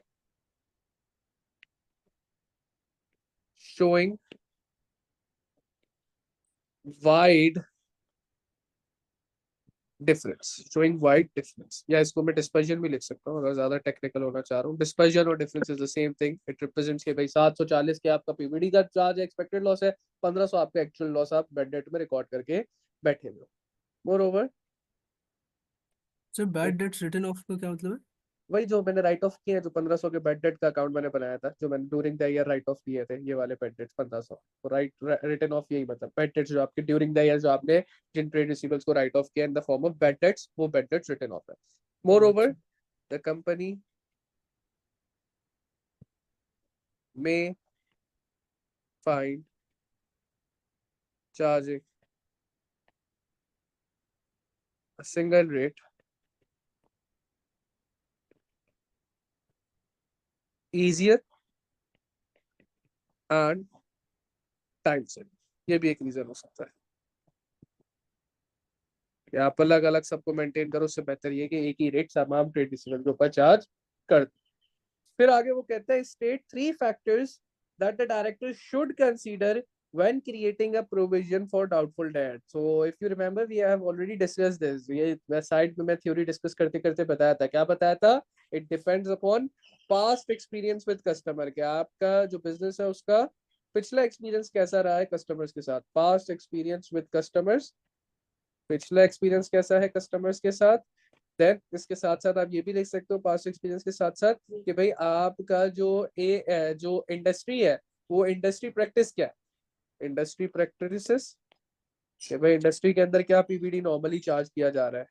showing wide difference, showing wide difference, या इसको मैं dispersion भी लिख सकता हूँ अगर ज्यादा technical होना चाह रहा हूँ। डिस्पर्जन और difference is the same thing, it represents के भाई 740 के आपका पीबीडी का चार्ज एक्सपेक्टेड लॉस है, 1500 आपका एक्चुअल लॉस आप बेड डेट में रिकॉर्ड करके बैठे हुए हो। More over sir bad debts return of का क्या मतलब है? वही जो मैंने राइट ऑफ किए, जो 1500 के बेड डेट का अकाउंट मैंने बनाया था, जो मैंने during the year right of किए थे, ये वाले बेड डेट्स 1500, तो राइट रिटर्न ऑफ यही मतलब बेड डेट्स जो आपके ड्यूरिंग द ईयर जो आपने जिन ट्रेड रिसीवेबल्स को राइट ऑफ किया in the form of bad debts, वो बेड डेट्स रिटर्न ऑफ है। मोर ओवर अच्छा। The company may find charging a single rate easier and time saving, ये भी एक रीजन हो सकता है कि आप अलग अलग सबको मेंटेन करो, उससे बेहतर ये कि एक ही रेट तमाम ट्रेड रिसीवर के ऊपर चार्ज कर। फिर आगे वो कहता है state 3 factors that the director should consider when creating a provision for doubtful debt. So if you remember we have already discussed this, ये साइड में मैं थ्योरी डिस्कस करते करते बताया था, क्या बताया था? It depends upon past experience with customer, कि आपका जो बिजनेस है उसका पिछला एक्सपीरियंस कैसा रहा है कस्टमर्स के साथ, पास्ट एक्सपीरियंस विद कस्टमर्स, पिछला एक्सपीरियंस कैसा है कस्टमर्स के साथ। देन इसके साथ साथ आप ये भी लिख सकते हो पास्ट एक्सपीरियंस के साथ साथ कि भाई आपका जो इंडस्ट्री है वो इंडस्ट्री प्रैक्टिस क्या है, इंडस्ट्री प्रैक्टिसेस, कि भाई इंडस्ट्री के अंदर क्या पीवीडी नॉर्मली चार्ज किया जा रहा है।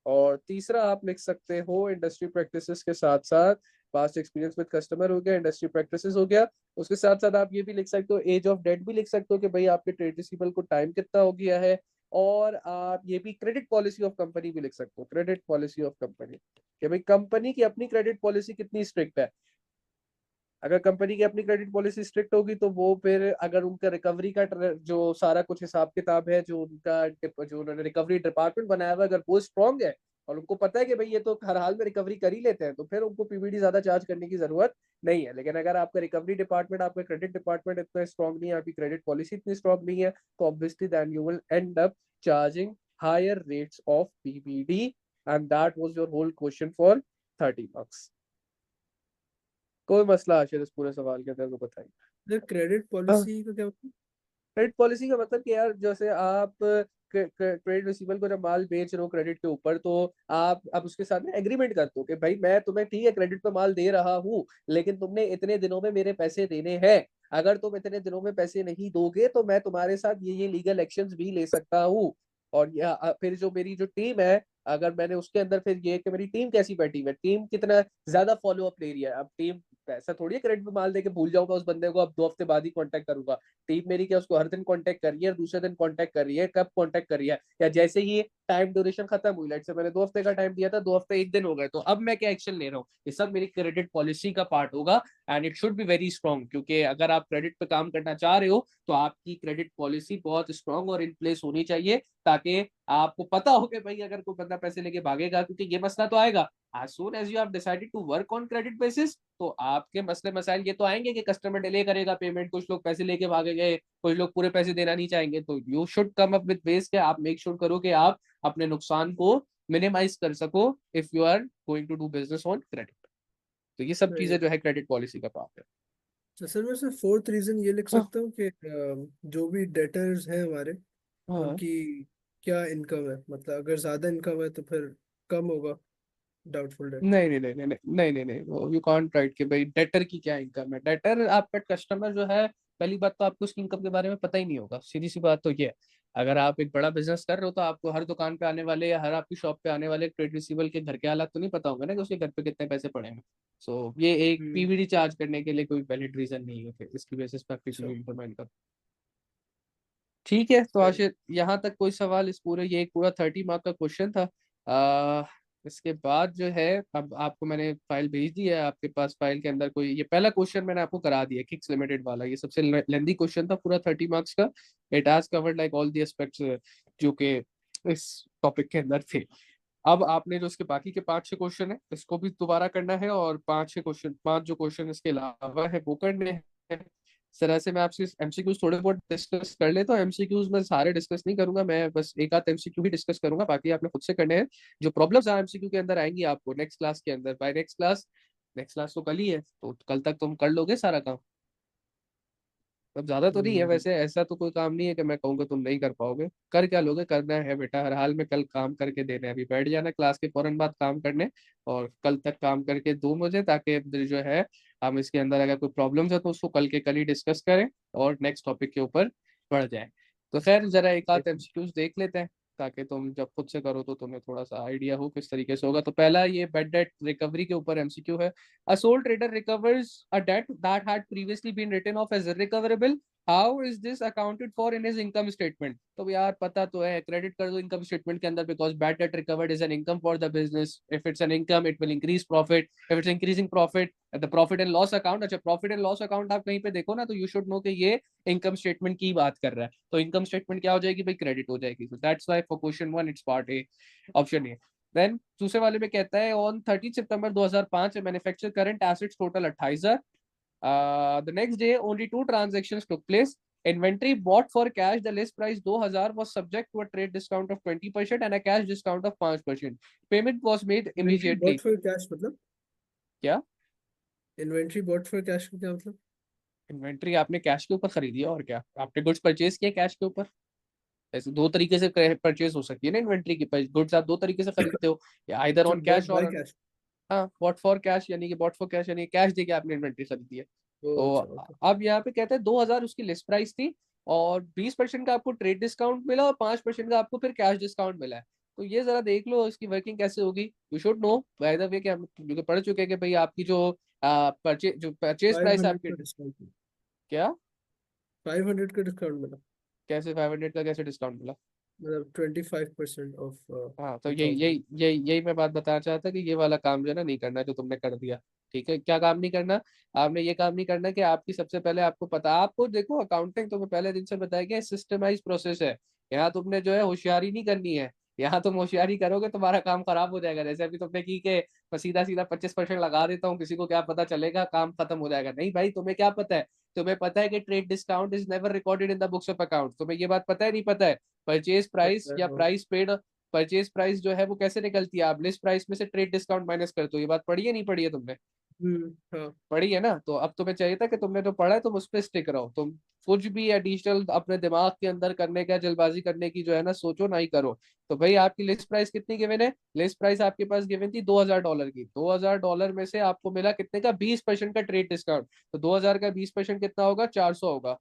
और तीसरा आप लिख सकते हो इंडस्ट्री प्रैक्टिसेस के साथ साथ पास्ट एक्सपीरियंस विद कस्टमर हो गया, इंडस्ट्री प्रैक्टिसेस हो गया, उसके साथ साथ आप ये भी लिख सकते हो एज ऑफ डेट भी लिख सकते हो कि भाई आपके ट्रेड रिसीवेबल को टाइम कितना हो गया है। और आप ये भी क्रेडिट पॉलिसी ऑफ कंपनी भी लिख सकते हो, क्रेडिट पॉलिसी ऑफ कंपनी, कि भाई कंपनी की अपनी क्रेडिट पॉलिसी कितनी स्ट्रिक्ट है। अगर कंपनी की अपनी क्रेडिट पॉलिसी स्ट्रिक्ट होगी तो वो फिर अगर उनका रिकवरी का जो सारा कुछ हिसाब किताब है, जो उनका जो उन्होंने रिकवरी डिपार्टमेंट बनाया हुआ अगर वो स्ट्रांग है और उनको पता है कि भाई ये तो हर हाल में रिकवरी कर ही लेते हैं, तो फिर उनको पीवीडी ज्यादा चार्ज करने की जरूरत नहीं है। लेकिन अगर आपका रिकवरी डिपार्टमेंट, आपका क्रेडिट डिपार्टमेंट इतना स्ट्रांग नहीं है, आपकी क्रेडिट पॉलिसी इतनी स्ट्रांग नहीं है, तो obviously then you will end up charging higher rates of PVD. And that was your whole question for 30 marks. कोई मसला आशिर इस पूरे सवाल के अंदर तो बताइए। क्रेडिट हाँ, पॉलिसी का क्या मतलब? क्रेडिट पॉलिसी का मतलब कि यार जैसे आप क्रेडिट रिसीवेबल को जब माल बेच रहे हो क्रेडिट के ऊपर, तो आप अब उसके साथ में एग्रीमेंट करते हो कि भाई मैं तुम्हें ठीक है क्रेडिट पे माल दे रहा हूँ, लेकिन तुमने इतने दिनों में मेरे पैसे देने हैं। अगर तुम इतने दिनों में पैसे नहीं दोगे तो मैं तुम्हारे साथ ये लीगल एक्शंस भी ले सकता हूँ। और फिर जो मेरी जो टीम है, अगर मैंने उसके अंदर फिर ये कि मेरी टीम कैसी बैठी है, टीम कितना ज्यादा फॉलो अप ले रही है। अब टीम पैसा थोड़ी है क्रेडिट पे माल देके भूल जाऊंगा उस बंदे को, अब 2 हफ्ते बाद ही कांटेक्ट करूंगा। टीम मेरी क्या उसको हर दिन कांटेक्ट कर रही है, दूसरे दिन कांटेक्ट कर रही है, कब कांटेक्ट कर रही है, या जैसे ही टाइम ड्यूरेशन खत्म हुई, लेट से मैंने 2 हफ्ते का टाइम दिया था, 2 हफ्ते 1 दिन हो गए, तो अब मैं क्या एक्शन ले रहा हूँ, ये सब मेरी क्रेडिट पॉलिसी का पार्ट होगा। And it should be very strong, क्योंकि अगर आप क्रेडिट पे काम करना चाह रहे हो तो आपकी क्रेडिट पॉलिसी बहुत स्ट्रॉन्ग और इन प्लेस होनी चाहिए, ताकि आपको पता हो कि भाई अगर कोई बंदा पैसे लेके भागेगा, क्योंकि ये मसला तो आएगा as soon as you have decided to work on credit basis, तो आपके मसले मसाइल ये तो आएंगे कि कस्टमर डिले करेगा पेमेंट, कुछ लोग पैसे लेके भागेंगे, कुछ लोग पूरे पैसे देना नहीं चाहेंगे। तो you should come up with ways के आप मेक श्योर करो कि आप अपने नुकसान को मिनिमाइज कर सको if you are going to do business on credit. तो ये सब चीजें नहीं, जो है क्रेडिट पॉलिसी का पार्ट तो सर मैं सर फोर्थ रीजन ये लिख है। सकता हूँ कि जो भी डेटर्स हैं हमारे, हाँ, उनकी क्या इनकम है, मतलब अगर ज्यादा इनकम है तो फिर कम होगा डाउटफुल डेट। नहीं नहीं नहीं नहीं नहीं नहीं नहीं, वो यू कांट राइट कि भाई डेटर की क्या इनकम है। डेटर आपका कस्टमर जो है, पहली बात तो आपको उसकी इनकम के बारे में पता ही नहीं होगा, सीधी सी बात तो ये है। अगर आप एक बड़ा बिजनेस कर रहे हो तो आपको हर दुकान पे आने वाले या हर आपकी शॉप पे आने वाले ट्रेड रिसीवेबल के घर के हालात तो नहीं पता होंगे ना कि उसके घर पे कितने पैसे पड़े हैं। सो ये एक हम्म। पीवीडी चार्ज करने के लिए कोई वैलिड रीजन नहीं है, फिर इसकी बेसिस पे आपकी अच्छा। पीवीडी डिटरमाइन कर। ठीक है, तो सही। आशिर यहाँ तक कोई सवाल, इस पूरे ये एक पूरा 30 मार्क का क्वेश्चन था। आ, इसके बाद जो है अब आपको मैंने फाइल भेज दी है, आपके पास फाइल के अंदर कोई ये पहला क्वेश्चन मैंने आपको करा दिया किक्स लिमिटेड वाला, ये सबसे लेंदी क्वेश्चन था पूरा 30 मार्क्स का। It has covered like all the aspects जो कि इस टॉपिक के अंदर थे। अब आपने जो इसके बाकी के 5-6 क्वेश्चन है इसको भी दोबारा करना है, और 5-6 क्वेश्चन, 5 जो क्वेश्चन इसके अलावा है वो करने हैं। इस तरह से मैं आपसे एमसीक्यूज थोड़े बहुत डिस्कस कर लेता हूँ। एमसीक्यूज मैं सारे डिस्कस नहीं करूंगा, मैं बस एक आध एमसीक्यू ही डिस्कस करूंगा, बाकी आपने खुद से करने हैं। जो प्रॉब्लम्स एमसीक्यू के अंदर आएंगी आपको नेक्स्ट क्लास के अंदर, by next class, next class तो कल ही है, तो कल तक तुम कर लोगे सारा काम। अब ज्यादा तो नहीं है हम्म। वैसे, ऐसा तो कोई काम नहीं है कि मैं कहूँगा तुम नहीं कर पाओगे, कर क्या लोगे, करना है बेटा हर हाल में, कल काम करके देना है। अभी बैठ जाना क्लास के फौरन बाद काम करने, और कल तक काम करके दो मुझे, ताकि फिर जो है हम इसके अंदर अगर कोई प्रॉब्लम्स है तो उसको कल के कल ही डिस्कस करें और नेक्स्ट टॉपिक के ऊपर बढ़ जाए। तो खैर जरा एक आध एमसीक्यूज देख लेते हैं, ताकि तुम जब खुद से करो तो तुम्हें थोड़ा सा आइडिया हो किस तरीके से होगा। तो पहला ये बेड डेट रिकवरी के ऊपर एमसीक्यू है। A sole trader recovers a debt that had previously been written off as irrecoverable how is this accounted for in his income statement? तो यार पता तो है, क्रेडिट कर दो इनकम स्टेटमेंट के अंदर, because bad debt recovered is an income for the business, if it's an income it will increase profit, if it's increasing profit the profit and loss account. अच्छा, प्रॉफिट एंड लॉस अकाउंट आप कहीं पे देखो ना तो you should know कि ये income statement की बात कर रहा है, तो इनकम स्टेटमेंट क्या हो जाएगी भाई, क्रेडिट हो जाएगी। So that's why for question 1 it's part A, option A. Then दूसरे वाले में कहता है on 30 September 2005 manufacture current assets total 28,000। The next day, only two transactions took place. Inventory bought for cash, the list price 2000 was subject to a trade discount of 20% and a cash discount of 5%. Payment was made inventory bought immediately. For cash मतलब, क्या? Inventory bot for cash का क्या मतलब? Inventory आपने cash के ऊपर खरीदी है, और क्या, आपने गुड्स परचेज किया कैश के ऊपर। ऐसे दो तरीके से परचेज हो सकती है ना इन्वेंट्री की, गुड्स आप दो तरीके से खरीदते हो, या आइदर अच्छा, ऑन बॉट कैश बाय और, कैश। हाँ, बॉट फॉर कैश यानी कि बॉट फॉर कैश यानी कैश देके आपने इन्वेंट्री खरीदी है। ओ तो अच्छा, ओके। अब यहाँ पे कहते हैं 2000 उसकी लिस्ट प्राइस थी, और 20% का आपको ट्रेड डिस्काउंट मिला, और 5% का आपको फिर कैश डिस्काउंट मिला है। तो ये जरा देख लो इसकी वर्किंग कैसे होगी। You should know by the way कि हम जो पढ़ चुके हैं कि भाई आपकी जो परचेज प्राइस 500 आपकी, का डिस्काउंट। क्या, 500 का डिस्काउंट मिला। कैसे 500 का कैसे डिस्काउंट मिला? मतलब 25% ऑफ हाँ, तो यही 2000। यही यही यही मैं बात बताना चाहता कि ये वाला काम जो है ना नहीं करना जो तुमने कर दिया। ठीक है, क्या काम नहीं करना? आपने ये काम नहीं करना कि आपकी सबसे पहले आपको पता, आपको देखो अकाउंटिंग तुम्हें पहले दिन से बताया गया सिस्टमाइज प्रोसेस है। यहाँ तुमने जो है होशियारी नहीं करनी है। यहाँ तुम होशियारी करोगे तुम्हारा काम खराब हो जाएगा, जैसे अभी तुमने की के मैं सीधा सीधा 25% लगा देता हूँ, किसी को क्या पता चलेगा, काम खत्म हो जाएगा। नहीं भाई, तुम्हें क्या पता है? तुम्हें पता है कि trade discount is never recorded in the books of account, तुम्हें ये बात पता है नहीं पता है? परचेज प्राइस या हाँ। प्राइस पेड, परचेज प्राइस जो है वो कैसे निकलती है, आप लिस्ट प्राइस में से ट्रेड डिस्काउंट माइनस करते हो। ये बात पढ़ी है नहीं पढ़ी है तुमने? हाँ। पढ़ी है ना? तो अब तुम्हें चाहिए था कि तुमने जो पढ़ा है तुम उस पर स्टिक रहो, तुम कुछ भी एडिशनल अपने दिमाग के अंदर करने का, जल्दबाजी करने की जो है ना सोचो ना ही करो। तो भाई आपकी लिस्ट प्राइस कितनी गिवन है? लिस्ट प्राइस आपके पास गिवन थी $2000 की, $2000 में से आपको मिला कितने का, 20% का ट्रेड डिस्काउंट। तो 2000 का 20% कितना होगा, 400 होगा।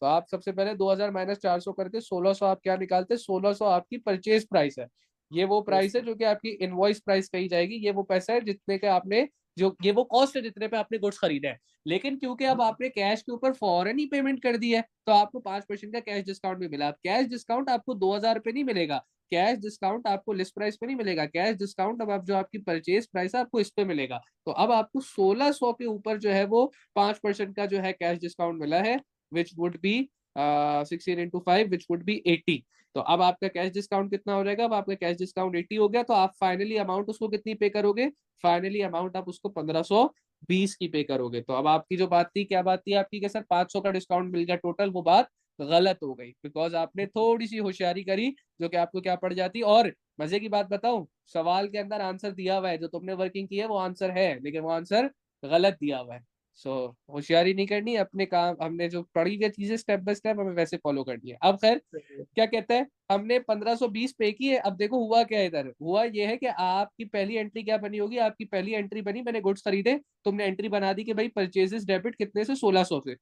तो आप सबसे पहले 2000 माइनस 400 करके 1600 आप क्या निकालते, 1600 आपकी परचेज प्राइस है। ये वो प्राइस है जो कि आपकी इनवॉइस प्राइस कही जाएगी, ये वो पैसा है जितने का आपने, जो ये वो कॉस्ट है जितने पे आपने गुड्स खरीदे हैं। लेकिन क्योंकि अब आपने कैश के ऊपर फौरन ही पेमेंट कर दी है, तो आपको 5% का कैश डिस्काउंट भी मिला। अब कैश डिस्काउंट आपको 2000 पे नहीं मिलेगा, कैश डिस्काउंट आपको लिस्ट प्राइस पे नहीं मिलेगा, कैश डिस्काउंट अब आप जो आपकी परचेज प्राइस है आपको इस पे मिलेगा। तो अब आपको 1600 के ऊपर जो है वो 5% का जो है कैश डिस्काउंट मिला है, which would be 16 into 5 which would be 80। तो अब आपका कैश डिस्काउंट कितना हो जाएगा, अब आपका कैश डिस्काउंट 80 हो गया, तो आप फाइनली अमाउंट उसको कितनी पे करोगे, फाइनली अमाउंट आप उसको 1520 की पे करोगे। तो अब आपकी जो बात थी, क्या बात थी आपकी कि सर 500 का डिस्काउंट मिल गया टोटल, वो बात गलत हो गई, बिकॉज आपने थोड़ी सी होशियारी करी जो कि आपको क्या पड़ जाती। और मजे की बात बताऊं, सवाल के अंदर आंसर दिया हुआ है, जो तुमने वर्किंग की है वो आंसर है, लेकिन वो आंसर गलत दिया हुआ है। सो होशियारी नहीं करनी, अपने काम, हमने जो पढ़ी हुई चीजें स्टेप बाय स्टेप हमें वैसे फॉलो करनी है। अब खैर, क्या कहते हैं, हमने 1520 पे की है। अब देखो हुआ क्या है, इधर हुआ ये है कि आपकी पहली एंट्री क्या बनी होगी, आपकी पहली एंट्री बनी, मैंने गुड्स खरीदे, तुमने एंट्री बना दी कि भाई परचेजेस डेबिट कितने से, 1600 से।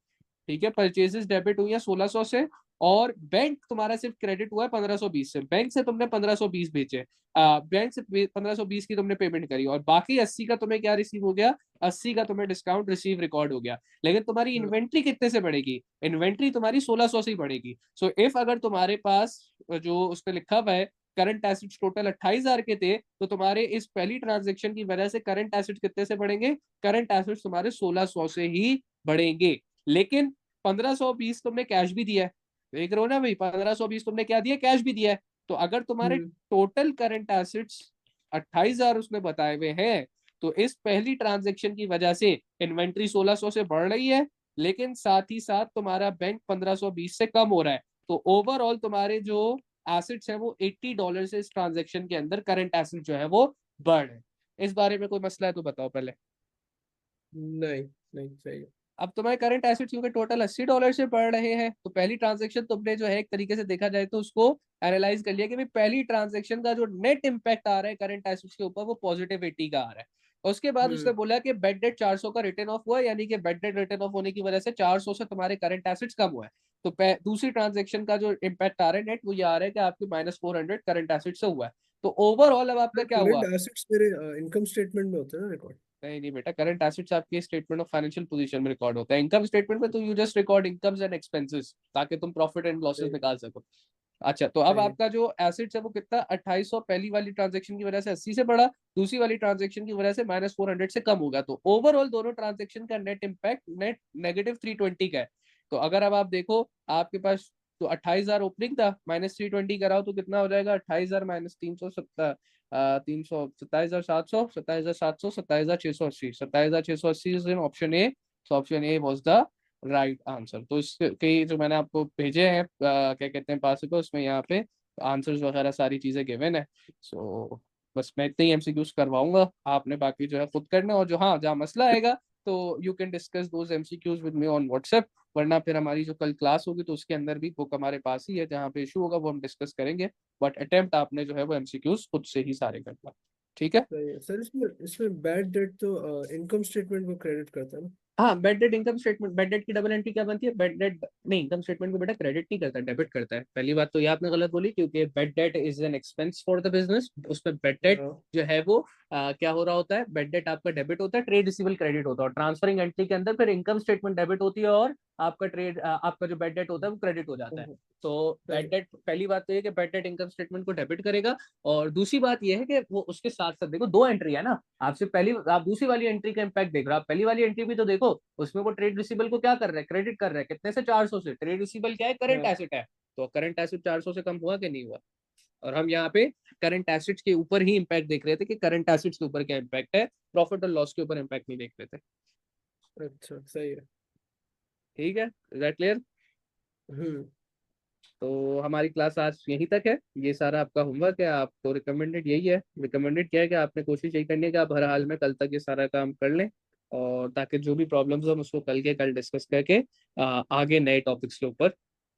ठीक है, परचेजेस डेबिट हुई है 1600 से, और बैंक तुम्हारा सिर्फ क्रेडिट हुआ है 1520 से, बैंक से तुमने 1520 भेजे, बैंक से 1520 की तुमने पेमेंट करी, और बाकी 80 का तुम्हें क्या रिसीव हो गया, 80 का तुम्हें डिस्काउंट रिसीव रिकॉर्ड हो गया। लेकिन तुम्हारी हाँ। इन्वेंट्री कितने से बढ़ेगी, इन्वेंट्री तुम्हारी 1600 से ही बढ़ेगी। सो इफ अगर तुम्हारे पास जो उस पर लिखा हुआ है करंट एसिड्स टोटल 28,000 के थे, तो तुम्हारे इस पहली ट्रांजेक्शन की वजह से करंट एसिड्स कितने से बढ़ेंगे, करंट एसिड्स तुम्हारे 1600 से ही बढ़ेंगे। लेकिन 1520 तुमने कैश भी दिया है, देख रहे हो ना भाई, 1520 तुमने क्या दिया, कैश भी दिया है। तो अगर तुम्हारे हम्म। टोटल करंट एसिड्स 28,000 उसने बताए हुए हैं, तो इस पहली ट्रांजेक्शन की वजह से इन्वेंट्री 1600 से बढ़ रही है, लेकिन साथ ही साथ तुम्हारा बैंक 1520 से कम हो रहा है। तो ओवरऑल तुम्हारे जो एसिड्स है वो $80 से इस ट्रांजेक्शन के अंदर करंट एसिड जो है वो बढ़ रहे हैं। इस बारे में कोई मसला है तो बताओ पहले। नहीं, नहीं सही है। अब तुम्हारे करंट एसेट्स क्योंकि टोटल $80 से बढ़ रहे हैं, तो पहली ट्रांजेक्शन तुमने जो है एक तरीके से देखा जाए तो उसको एनालाइज कर लिया कि भाई पहली ट्रांजेक्शन का जो नेट इंपैक्ट आ रहा है करंट एसेट्स के ऊपर वो पॉजिटिव 80 का आ रहा है। उसके बाद उसने हम्म। बोला कि बेड डेट 400 का रिटर्न ऑफ हुआ, यानी कि बेड डेट रिटर्न ऑफ होने की वजह से 400 से तुम्हारे करंट एसेट्स कम हुआ है। तो दूसरी ट्रांजेक्शन का जो इम्पैक्ट आ रहा है नेट, वो ये आ रहा है कि आपकी -400 करंट एसेट्स से हुआ है। तो ओवरऑल अब आपका क्या करंट हुआ, एसेट्स मेरे इनकम स्टेटमेंट में होते हैं ना रिकॉर्ड? नहीं नहीं बेटा, करंट एसेट्स आपके स्टेटमेंट ऑफ फाइनेंशियल पोजीशन में रिकॉर्ड होता है। इनकम स्टेटमेंट में तो you just record incomes and expenses, ताकि तुम प्रॉफिट एंड लॉसेस सही निकाल सको। अच्छा, तो अब सही है। आपका जो एसेट्स है वो कितना, 2800 पहली वाली ट्रांजेक्शन की वजह से 80 से बढ़ा, दूसरी वाली ट्रांजेक्शन की वजह से -400 से कम होगा। तो ओवरऑल दोनों ट्रांजेक्शन का नेट इम्पैक्ट नेट -320 का है। तो अगर अब आप देखो आपके पास, तो 28,000 ओपनिंग था, -320 कराओ तो कितना हो जाएगा, 28,000 -370, 327,700, 27,700, 27,680, 27,680 इज इन ऑप्शन ए। तो option A was the right answer. तो इसके जो मैंने आपको भेजे हैं क्या कहते हैं पास को, उसमें यहाँ पे आंसर्स वगैरह सारी चीजें गिवन है। सो बस मैं इतने ही एमसीक्यूज करवाऊंगा, आपने बाकी जो है खुद करना। और जो हाँ जहाँ मसला आएगा तो you can discuss those MCQs with me on WhatsApp, वरना फिर हमारी जो कल क्लास होगी तो उसके अंदर भी बुक हमारे पास ही है, जहाँ पे इशू होगा वो हम डिस्कस करेंगे। बट अटेम्प्ट आपने जो है वो एमसीक्यूज खुद से ही सारे करना। ठीक है। सही है सर। इसमें इसमें बैड डेट तो इनकम स्टेटमेंट को क्रेडिट करता है ना? हाँ, bed date income statement, bed date की डबल एंट्री क्या बनती है, बेड डेट नहीं, इनकम स्टेटमेंट को बेटा क्रेडिट नहीं करता, डेबिट करता है। पहली बात तो ये आपने गलत बोली, क्योंकि bed debt is an expense for the business. उसमें बेड डेट हाँ। जो है वो क्या हो रहा होता है, बेड डेट आपका डेबिट होता है, ट्रेड रिसीवेबल क्रेडिट होता है, और ट्रांसफरिंग एंट्री के अंदर फिर इनकम स्टेटमेंट डेबिट होती है, और आपका आपका जो बेड डेट होता है वो क्रेडिट हो जाता है। हम्म, तो सही बेड है। डेट, पहली बात तो ये कि बेड डेट इनकम स्टेटमेंट को डेबिट करेगा। और दूसरी बात ये है कि वो उसके साथ साथ देखो, दो एंट्री है ना, आपसे पहली, आप दूसरी वाली एंट्री का इम्पैक्ट देख रहे हो, आप पहली वाली एंट्री भी तो देखो, उसमें वो ट्रेड रिसीबल को क्या कर रहा है, क्रेडिट कर रहा है, कितने से, 400 से। ट्रेड रिसीबल क्या है, करंट हाँ। एसेट है। तो करंट एसेट 400 से कम हुआ कि नहीं हुआ। और हम यहाँ पे करंट एसेट्स के ऊपर ही इम्पैक्ट देख रहे थे कि करंट एसेट्स के ऊपर क्या इम्पैक्ट है, प्रॉफिट और लॉस के ऊपर इम्पैक्ट नहीं देख रहे थे। अच्छा सही है। ठीक है, इज दैट क्लियर। हम्म। तो हमारी क्लास आज यहीं तक है, ये सारा आपका होमवर्क है। आपको रिकमेंडेड यही है, रिकमेंडेड क्या है कि आपने कोशिश यही करनी है कि आप हर हाल में कल तक ये सारा काम कर लें, और ताकि जो भी प्रॉब्लम्स हम उसको कल के कल डिस्कस करके आगे नए टॉपिक्स के ऊपर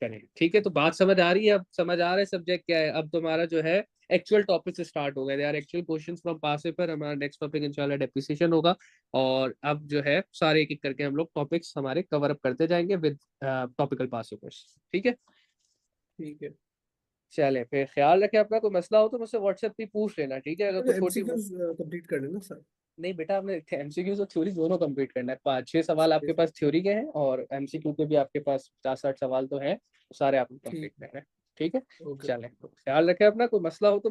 करें। ठीक है, तो बात समझ आ रही है, अब समझ आ रहा है सब्जेक्ट क्या है। अब तुम्हारा जो है एक्चुअल टॉपिक से स्टार्ट हो गए, यार actual questions from pass paper. हमारा नेक्स्ट टॉपिक इंशाल्लाह डेप्रिसिएशन होगा, और अब जो है सारे एक एक करके हम लोग टॉपिक्स हमारे कवर अप करते जाएंगे विद टॉपिकल पास पेपर्स। ठीक है, ठीक है। चले फिर, ख्याल रखें अपना। कोई मसला हो तो मुझसे व्हाट्सएप पे पूछ लेना, ठीक है। अगर कोई छोटी एमसीक्यूज कंप्लीट कर लेना सर। नहीं बेटा, हमने एमसीक्यूज और थ्योरी दोनों कंप्लीट करना है। 5-6 सवाल सही आपके सर। पास थ्योरी के हैं, और एमसीक्यू के भी आपके पास 50-60 सवाल तो हैं, सारे आपको कंप्लीट ठीक। करने हैं। ठीक है, ओके। चलें, तो ख्याल रखें अपना। कोई मसला हो तो